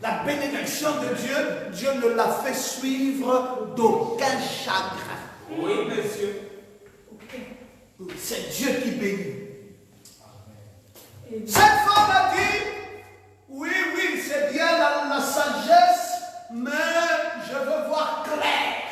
La bénédiction de Dieu, Dieu ne l'a fait suivre d'aucun chagrin. Oui, monsieur. C'est Dieu qui bénit. Cette femme a dit, oui, c'est bien la sagesse, mais je veux voir clair.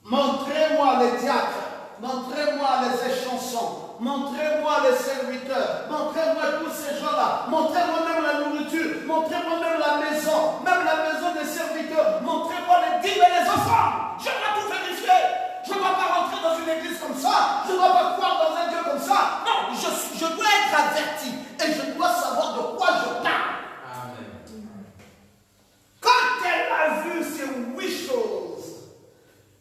Montrez-moi les diacres, montrez-moi les échansons, montrez-moi les serviteurs, montrez-moi tous ces gens-là, montrez-moi même la nourriture, montrez-moi même la maison des serviteurs, montrez-moi les dîmes et les offrandes. Je dois tout vérifier. Je ne dois pas rentrer dans une église comme ça, je ne dois pas croire dans un Dieu comme ça. Non, je dois être averti et je dois savoir de quoi je parle. Amen. Quand elle a vu ces 8 choses,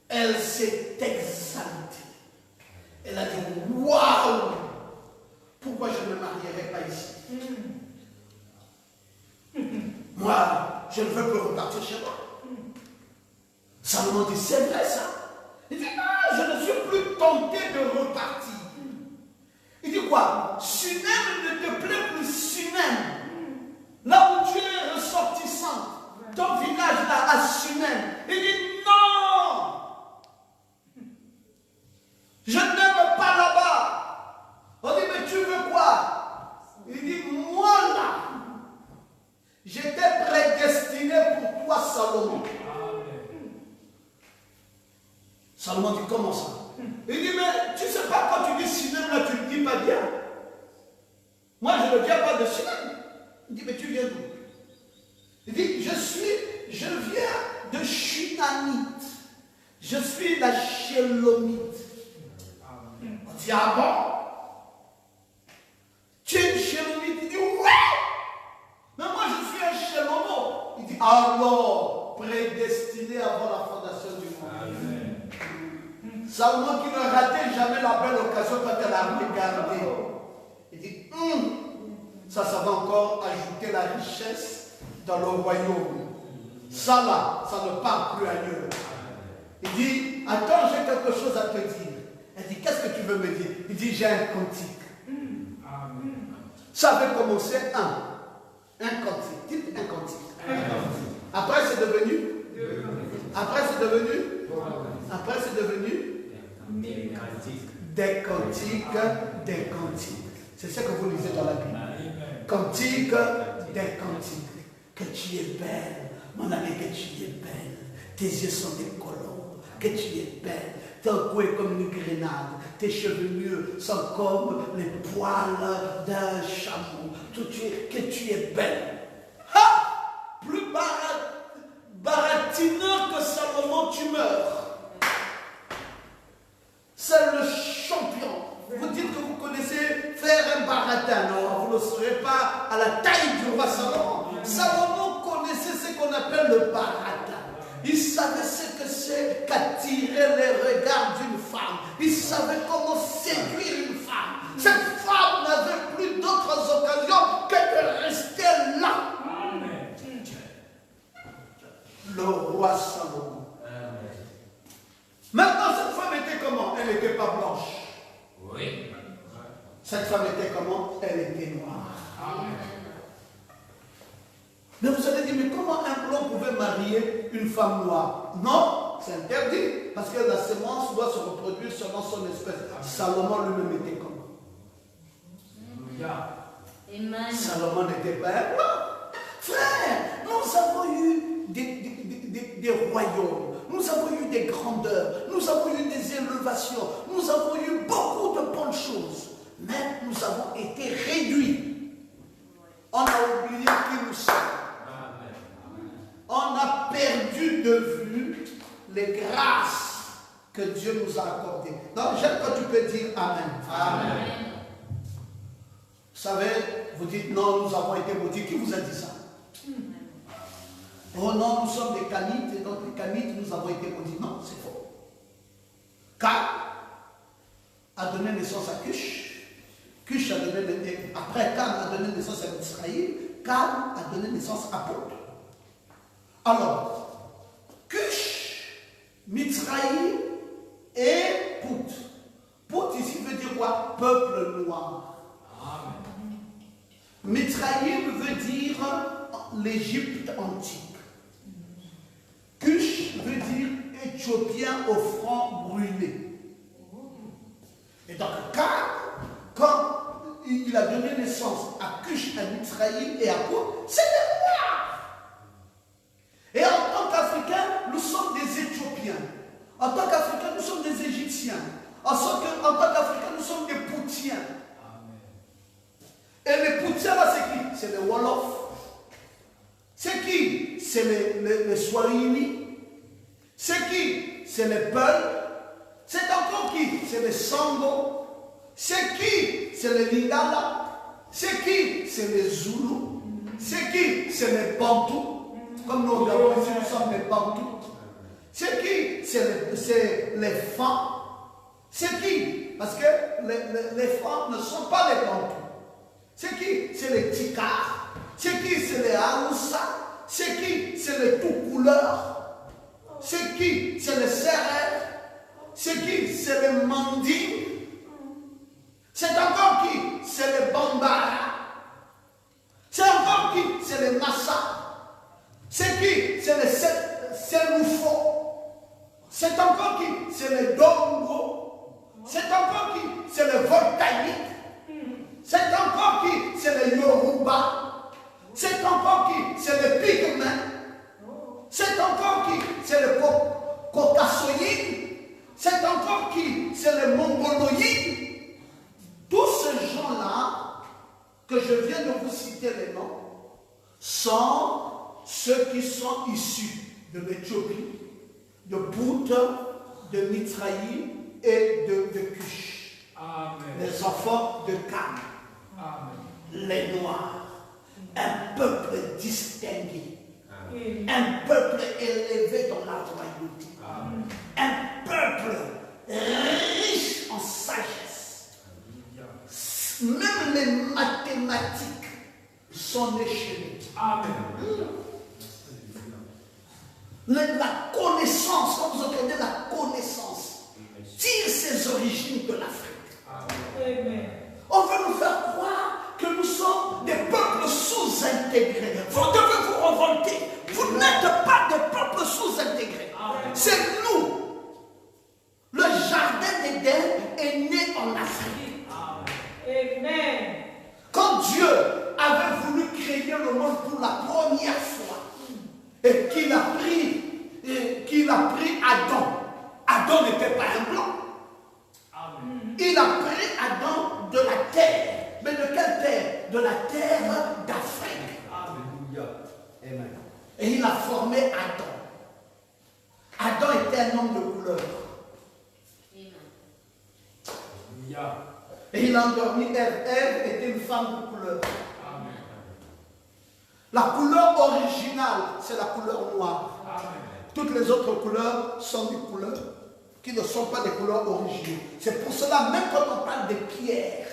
elle s'est exaltée. Elle a dit, waouh, pourquoi je ne me marierai pas ici? Moi, je ne veux plus repartir chez moi. Salomon dit, c'est vrai ça. Il dit, non, je ne suis plus tenté de repartir. Il dit quoi? Sunem ne te plaît plus, Sunem. Là où tu es ressortissant, ton village là à Sunem. Il dit, non, je n'aime pas là-bas. On dit, mais tu veux quoi? Il dit, moi là, j'étais prédestiné pour toi, Salomon. Salomon dit, comment ça? Il dit, mais tu ne sais pas quand tu dis Sinem, là, tu ne dis pas bien. Moi, je ne viens pas de Sinem. Il dit, mais tu viens d'où? Il dit, je viens de Shunamite. Je suis la Shélomite. On dit, ah bon? Tu es une Shélomite? Il dit, ouais! Mais moi, je suis un Shélomo. Il dit, alors, prédestiné avant la fondation du monde. Amen. Salomon qui ne ratait jamais la belle occasion quand elle a regardé. Il dit, ça va encore ajouter la richesse dans le royaume. Ça là, ça ne part plus ailleurs. Il dit, attends, j'ai quelque chose à te dire. Elle dit, qu'est-ce que tu veux me dire? Il dit, j'ai un cantique. Ça avait commencé un cantique. Dites un cantique. Après c'est devenu des cantiques. C'est ce que vous lisez dans la Bible. Cantique des cantiques. Que tu es belle, mon ami, que tu es belle. Tes yeux sont des colombes, que tu es belle. Ton cou est comme une grenade, tes chevelures sont comme les poils d'un chameau. Que tu es belle. Ha! Plus baratineur que Salomon, tu meurs. C'est le champion. Vous dites que vous connaissez faire un baratin. Non, vous ne serez pas à la taille du roi Salomon. Salomon connaissait ce qu'on appelle le baratin. Il savait ce que c'est qu'attirer les regards d'une femme. Il savait comment séduire une femme. Cette femme n'avait plus d'autres occasions que de rester là. Amen. Le roi Salomon. Amen. Maintenant, cette femme était comment? Elle n'était pas blanche. Oui. Cette femme était comment? Elle était noire. Amen. Mais vous allez dire, mais comment un blanc pouvait marier une femme noire? Non, c'est interdit. Parce que la semence doit se reproduire selon son espèce. Salomon lui-même était comment? Amen. Salomon n'était pas un blanc. Frère, nous avons eu des royaumes. Nous avons eu des grandeurs. Nous avons eu des élevations. Nous avons eu beaucoup de bonnes choses. Mais nous avons été réduits. On a oublié qui nous sommes. On a perdu de vue les grâces que Dieu nous a accordées. Donc, j'aime quand tu peux dire Amen. Amen. Vous savez, vous dites non, nous avons été maudits. Qui vous a dit ça? Oh non, nous sommes des Canites, et donc les Canites, nous avons été maudits. Non, c'est faux. Can a donné naissance à Cush. Cush a donné naissance, après Can a donné naissance à Israël. Can a donné naissance à Paul. Alors, Cush, Mitzraïm et Pout. Pout ici veut dire quoi? Peuple noir. Amen. Mitzraïm veut dire l'Égypte antique. Cush veut dire Éthiopien au front brûlé. Et donc, quand il a donné naissance à Cush, à Mitzraïm et à Pout, c'est des noirs. Et en tant qu'Africains, nous sommes des Éthiopiens. En tant qu'Africains, nous sommes des Égyptiens. En tant qu'Africains, nous sommes des Poutiens. Et les Poutiens, là, c'est qui? C'est les Wolofs. C'est qui? C'est les Swahili. C'est qui? C'est les Peuls. C'est encore qui? C'est les Sango. C'est qui? C'est les Lingala. C'est qui? C'est les Zoulous. C'est qui? C'est les Bantous. Comme nous regardons ici, nous sommes les Bantous. C'est qui? C'est les Fans. C'est qui? Parce que les Fans ne sont pas les Bantous. C'est qui? C'est les Tikars. C'est qui? C'est les Haoussa. C'est qui? C'est les tout couleurs. C'est qui? C'est les Serrères. C'est qui? C'est les Mandingues. C'est encore qui? C'est les Bambara. C'est encore qui? C'est les Massa. C'est qui? C'est les Seloufo. C'est encore qui? C'est les Dongo. C'est encore qui? C'est les Voltaïques. C'est encore qui? C'est les Yoruba. C'est encore qui? C'est les Pygmées. C'est encore qui? C'est les Caucasoïdes. c'est les mongoloïdes. Tous ces gens-là, que je viens de vous citer les noms, sont ceux qui sont issus de l'Éthiopie, de Pout, de Mitraïm et de Cush. Amen. Les enfants de Cam, Amen. les Noirs, un peuple distingué, Amen. un peuple élevé dans la royauté, Amen. un peuple riche en sagesse. Même les mathématiques sont nées chez nous. Amen. La connaissance, quand vous entendez la connaissance, tire ses origines de l'Afrique. Amen. On veut nous faire croire que nous sommes des peuples sous-intégrés. Vous devez vous révolter. Vous n'êtes pas des peuples sous-intégrés. C'est nous. Le jardin d'Éden est né en Afrique. Amen. Quand Dieu avait voulu créer le monde pour la première fois et qu'il a pris Adam. Adam n'était pas un blanc. Amen. Il a pris Adam de la terre. Mais de quelle terre? De la terre d'Afrique. Alléluia. Amen. Et il a formé Adam. Adam était un homme de couleur. Alléluia. Et il a endormi Ève. Ève était une femme de couleur. Amen. La couleur originale, c'est la couleur noire. Amen. Toutes les autres couleurs sont des couleurs qui ne sont pas des couleurs originales. C'est pour cela, même quand on parle de pierre,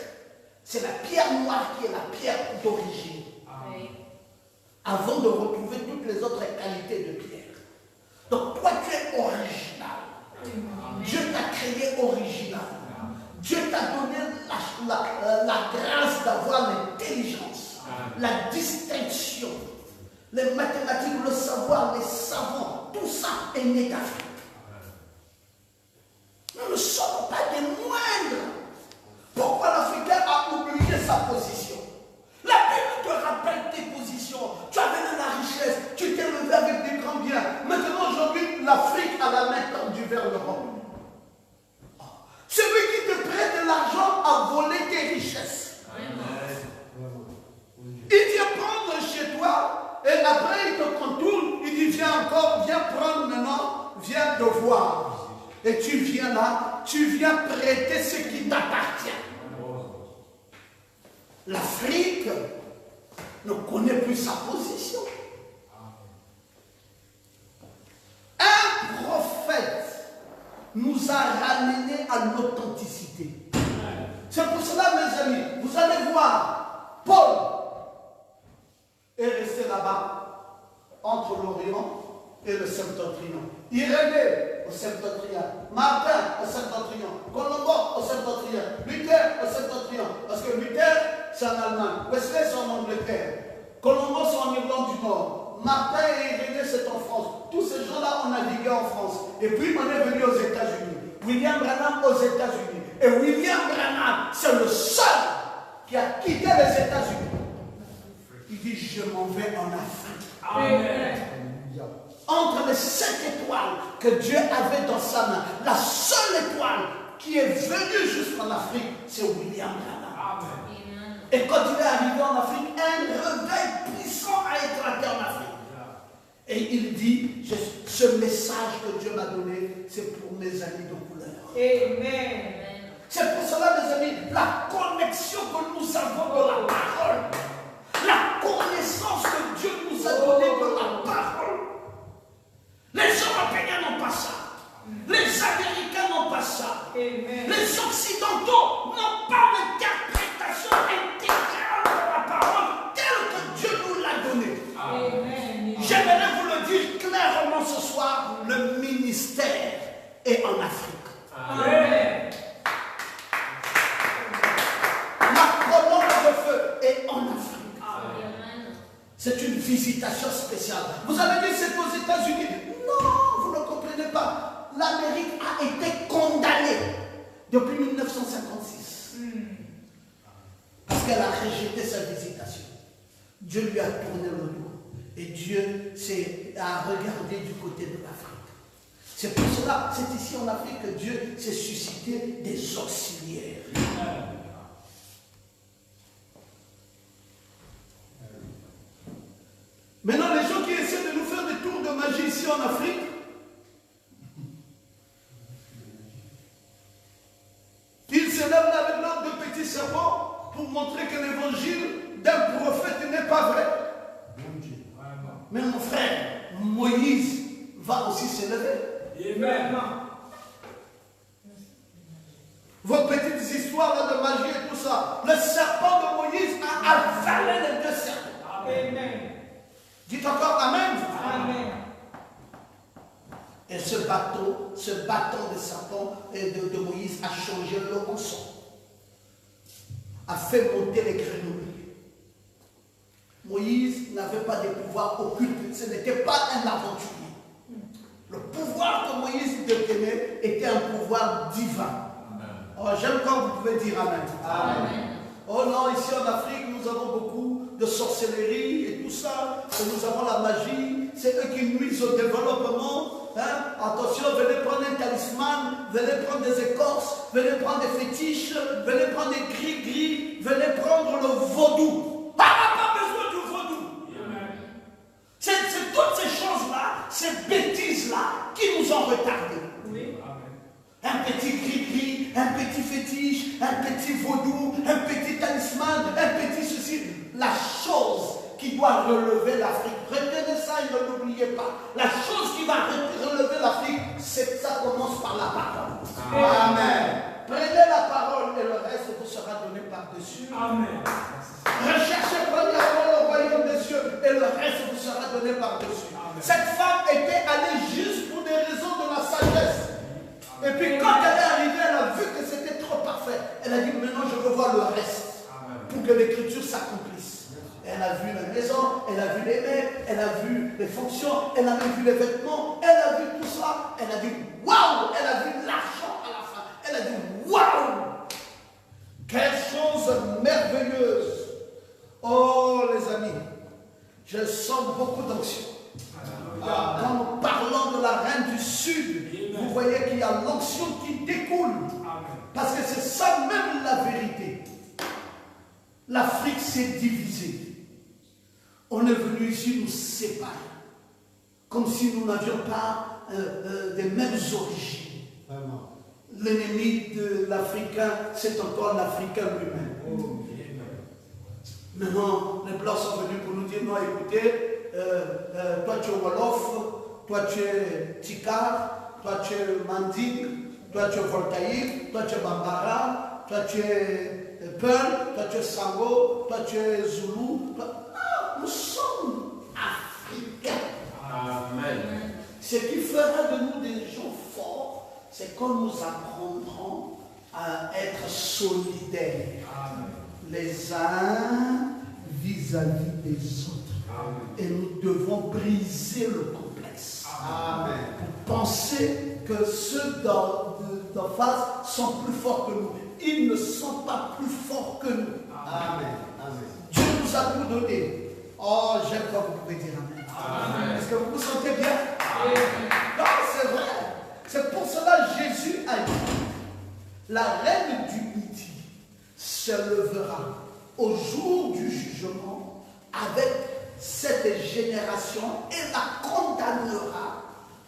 c'est la pierre noire qui est la pierre d'origine. Amen. Avant de retrouver toutes les autres qualités de pierre. Donc toi tu es original. Dieu t'a créé original. Dieu t'a donné la grâce d'avoir l'intelligence, la distinction, les mathématiques, le savoir, les savants, tout ça est né d'Afrique. Nous ne sommes pas des moindres. Pourquoi l'Africain a oublié sa position? La Bible te rappelle tes positions. Tu avais de la richesse, tu t'es levé avec des grands biens. Maintenant, aujourd'hui, l'Afrique a la main tendue vers l'Europe. Celui qui te prête de l'argent a volé tes richesses. Il vient prendre chez toi et après il te contourne, il dit viens encore, viens prendre maintenant, viens devoir. Et tu viens là, tu viens prêter ce qui t'appartient. L'Afrique ne connaît plus sa position. Un prophète nous a ramenés à l'authenticité. C'est pour cela, mes amis, vous allez voir, Paul est resté là-bas, entre l'Orient et le Septentrion. Irénée au Septentrion, Martin au Septentrion, Colombo au Septentrion, Luther au Septentrion. Parce que Luther, c'est en Allemagne, Wesley, c'est en Angleterre, Colombo, c'est en Irlande du Nord, Martin et Irénée, c'est en France. Tous ces gens-là ont navigué en France. Et puis, on est venu aux États-Unis. William Branham aux États-Unis. Et William Branham, c'est le seul qui a quitté les États-Unis. Il dit, je m'en vais en Afrique. Amen. Entre les 7 étoiles que Dieu avait dans sa main, la seule étoile qui est venue jusqu'en Afrique, c'est William Branham. Amen. Et quand il est arrivé en Afrique, un réveil puissant a éclaté en Afrique. Et il dit, ce message que Dieu m'a donné, c'est pour mes amis de couleur. Amen. C'est pour cela, mes amis, la connexion que nous avons de la parole, la connaissance que Dieu nous a donnée de la parole. Les Européens n'ont pas ça. Les Américains n'ont pas ça. Amen. Les Occidentaux n'ont pas l'interprétation intégrale de la parole telle que Dieu nous l'a donnée. Amen. J'aimerais vous le dire clairement ce soir, le ministère est en Afrique. Amen. La colonne de feu est en Afrique. Amen. C'est une visitation spéciale. Vous avez dit c'est aux États-Unis. Non, vous ne comprenez pas. L'Amérique a été condamnée depuis 1956. Parce qu'elle a rejeté sa visitation. Dieu lui a tourné le dos. Et Dieu a regardé du côté de l'Afrique. C'est pour cela, c'est ici en Afrique que Dieu s'est suscité des auxiliaires. Maintenant, les gens qui essaient de nous faire des tours de magie ici en Afrique, ils se lèvent avec leurs deux petits serpents pour montrer que l'évangile d'un prophète n'est pas vrai. Mais mon frère, Moïse va aussi se lever. Amen. Vos petites histoires là, de magie et tout ça, le serpent de Moïse a avalé les deux serpents. Amen. Dites encore Amen. Amen. Et ce bâton de serpent et de Moïse a changé l'eau en sang, a fait monter les grenouilles. Moïse n'avait pas de pouvoir occulte, ce n'était pas un aventurier. Le pouvoir que Moïse détenait était un pouvoir divin. Oh, j'aime quand vous pouvez dire Amen. Amen. Oh non, ici en Afrique, nous avons beaucoup de sorcellerie et tout ça. Et nous avons la magie. C'est eux qui nuisent au développement. Hein? Attention, venez prendre un talisman, venez prendre des écorces, venez prendre des fétiches, venez prendre des gris-gris, venez prendre le vaudou. Ah, on n'a pas besoin du vaudou. C'est toutes ces choses-là, ces bêtises-là qui nous ont retardés. Oui. Un petit gris-gris, un petit fétiche, un petit vaudou, un petit talisman, un petit ceci. La chose qui doit relever l'Afrique, retenez ça et ne l'oubliez pas. La chose qui va relever l'Afrique, c'est que ça commence par la parole. Amen. Prenez la parole et le reste vous sera donné par-dessus. Amen. Recherchez premièrement le royaume des cieux et le reste vous sera donné par-dessus. Cette femme était allée juste pour des raisons de la sagesse. Et puis quand elle est arrivée, elle a vu que c'était trop parfait. Elle a dit maintenant je veux voir le reste pour que l'écriture s'accomplisse. Elle a vu la maison, elle a vu les mets, elle a vu les fonctions, elle a vu les vêtements, elle a vu tout ça. Elle a dit waouh, elle a vu l'argent à la fin. Elle a dit waouh, quelle chose merveilleuse. Oh les amis, je sens beaucoup d'onction. Quand nous parlons de la reine du Sud, vous voyez qu'il y a l'onction qui découle. Parce que c'est ça même la vérité. L'Afrique s'est divisée. On est venu ici nous séparer. Comme si nous n'avions pas des mêmes origines. L'ennemi de l'Africain, c'est encore l'Africain lui-même. Maintenant, les Blancs sont venus pour nous dire, non, écoutez, toi tu es Wolof, toi tu es Tikar, toi tu es Manding, toi tu es Voltaïque, toi tu es Bambara, toi tu es Pearl, toi tu es Sango, toi tu es Zulu. Nous sommes Africains. Amen. Ce qui fera de nous des gens forts, c'est quand nous apprendrons à être solidaires. Amen. Les uns vis-à-vis des autres. Amen. Et nous devons briser le complexe. Amen. Pour penser que ceux d'en face sont plus forts que nous. Ils ne sont pas plus forts que nous. Amen. Amen. Dieu nous a tout donné. Oh, j'aime quand vous pouvez dire Amen. Amen. Est-ce que vous vous sentez bien? Amen. Non, c'est vrai. C'est pour cela que Jésus a dit, la reine du midi se levera au jour du jugement avec cette génération et la condamnera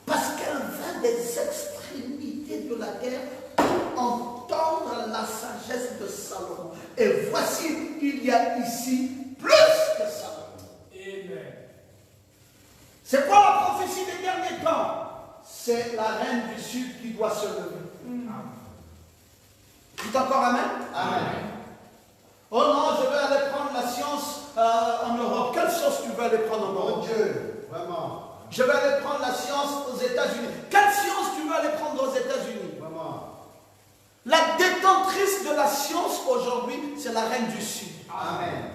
parce qu'elle vint des extrémités de la terre pour entendre la sagesse de Salomon. Et voici, il y a ici plus que Salomon. Amen. C'est quoi la prophétie des derniers temps? C'est la reine du Sud qui doit se lever. Dites encore Amen? Amen. Oh non, je vais aller prendre la science en Europe. Quelle science tu veux aller prendre en Mon Europe? Dieu, vraiment. Je vais aller prendre la science aux États-Unis. Quelle science tu veux aller prendre aux États-Unis? Vraiment. La détentrice de la science aujourd'hui, c'est la reine du Sud. Amen.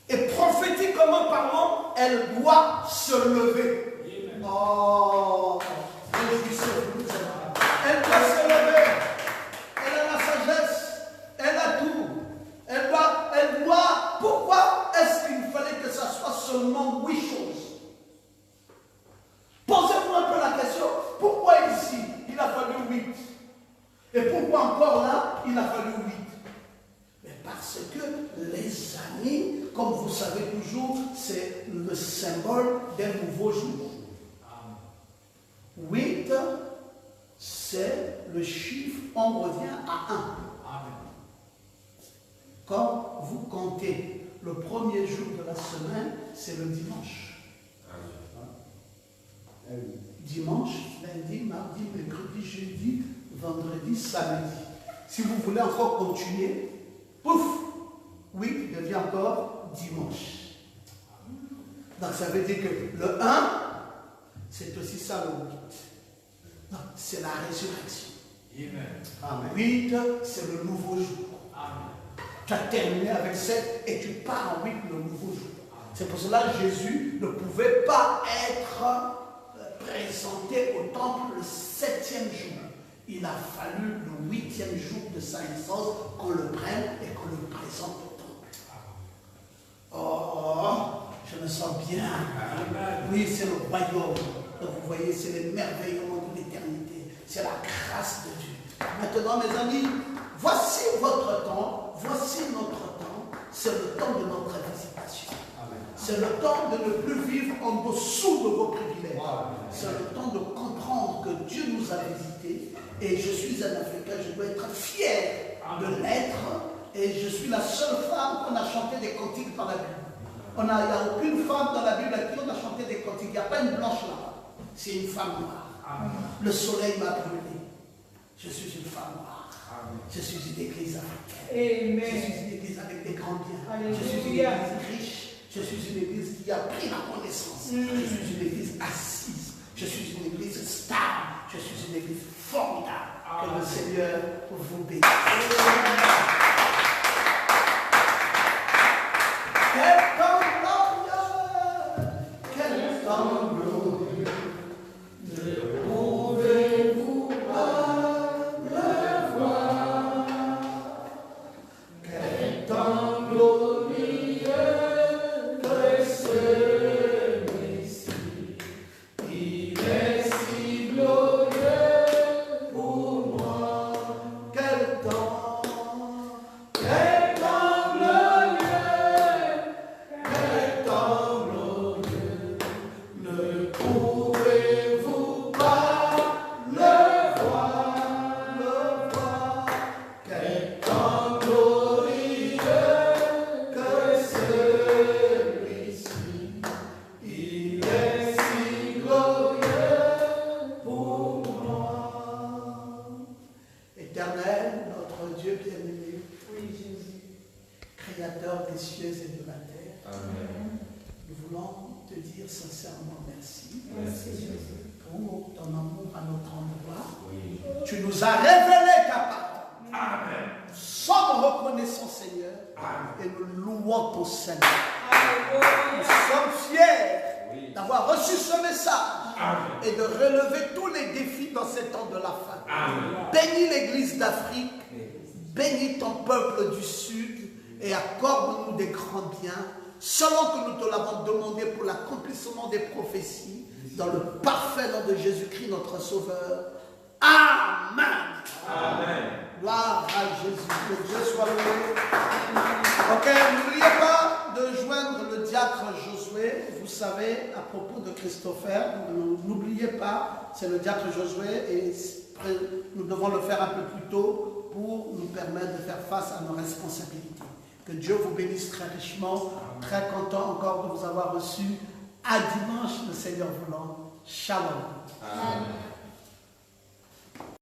Et prophétiquement parlant, elle doit se lever. Oh, réjouissez-vous. Elle doit se lever. Elle a la sagesse. Elle a tout. Elle doit. Pourquoi est-ce qu'il fallait que ça soit seulement 8 choses? Posez-vous un peu la question. Pourquoi ils Et pourquoi encore là, il a fallu 8? Mais parce que les années, comme vous savez toujours, c'est le symbole d'un nouveau jour. 8, c'est le chiffre, on revient à 1. Quand vous comptez le premier jour de la semaine, c'est le dimanche. Dimanche, lundi, mardi, mercredi, jeudi, vendredi, samedi. Si vous voulez encore continuer, pouf, oui, il devient encore dimanche. Donc ça veut dire que le 1, c'est aussi ça le 8. Donc c'est la résurrection. Amen. 8, c'est le nouveau jour. Amen. Tu as terminé avec 7 et tu pars en 8 le nouveau jour. C'est pour cela que Jésus ne pouvait pas être présenté au temple le 7e jour. Il a fallu le 8e jour de sa naissance qu'on le prenne et qu'on le présente au temple. Oh, je me sens bien. Oui, c'est le royaume. Donc vous voyez, c'est les merveillements de l'éternité. C'est la grâce de Dieu. Maintenant, mes amis, voici votre temps, voici notre temps. C'est le temps de notre visitation. C'est le temps de ne plus vivre en dessous de vos privilèges. C'est le temps de comprendre que Dieu nous a visités. Et je suis un Africain, je dois être fier de l'être. Et je suis la seule femme qu'on a chanté des cantiques dans la Bible. Il n'y a aucune femme dans la Bible à qui on a chanté des cantiques. Il n'y a pas une blanche là-bas. C'est une femme noire. Le soleil m'a brûlé. Je suis une femme noire. Je suis une église africaine. Amen. Je suis une église avec des grands biens. Alléluia. Je suis une église riche. Je suis une église qui a pris la connaissance. Je suis une église assise. Je suis une église stable. Je suis une église formidable. Que le Seigneur vous bénisse. Quel temps glorieux! Quel temps glorieux! Ne pouvez-vous pas le voir? Quel temps glorieux que celui-ci! Il est si glorieux pour moi. Quel temps glorieux! Quel temps glorieux! Ne pouvez-vous pas le voir? Quel temps glorieux que celui-ci! Il est si glorieux pour moi. Éternel, notre Dieu bien-aimé, Oui, Jésus. Créateur des cieux et de la terre, Amen. nous voulons te dire sincèrement merci Merci, Jésus. pour ton amour à notre endroit. Oui. Tu nous as révélé ta parole. Amen. Nous sommes reconnaissants, Seigneur, Amen. et nous louons ton Seigneur. Nous Alléluia. sommes fiers Oui. d'avoir reçu ce message Amen. et de relever tous les défis dans ces temps de la fin. Amen. Bénis l'Église d'Afrique, bénis ton peuple du Sud et accorde-nous des grands biens, selon que nous te l'avons demandé pour l'accomplissement des prophéties, dans le parfait nom de Jésus-Christ, notre Sauveur. Amen. Amen. Gloire à Jésus. Que Dieu soit loué. Ok, n'oubliez pas de joindre le diacre Josué. Vous savez, à propos de Christopher, n'oubliez pas, c'est le diacre Josué et nous devons le faire un peu plus tôt pour nous permettre de faire face à nos responsabilités. Que Dieu vous bénisse très richement. Très content encore de vous avoir reçu. À dimanche, le Seigneur voulant. Shalom. Amen.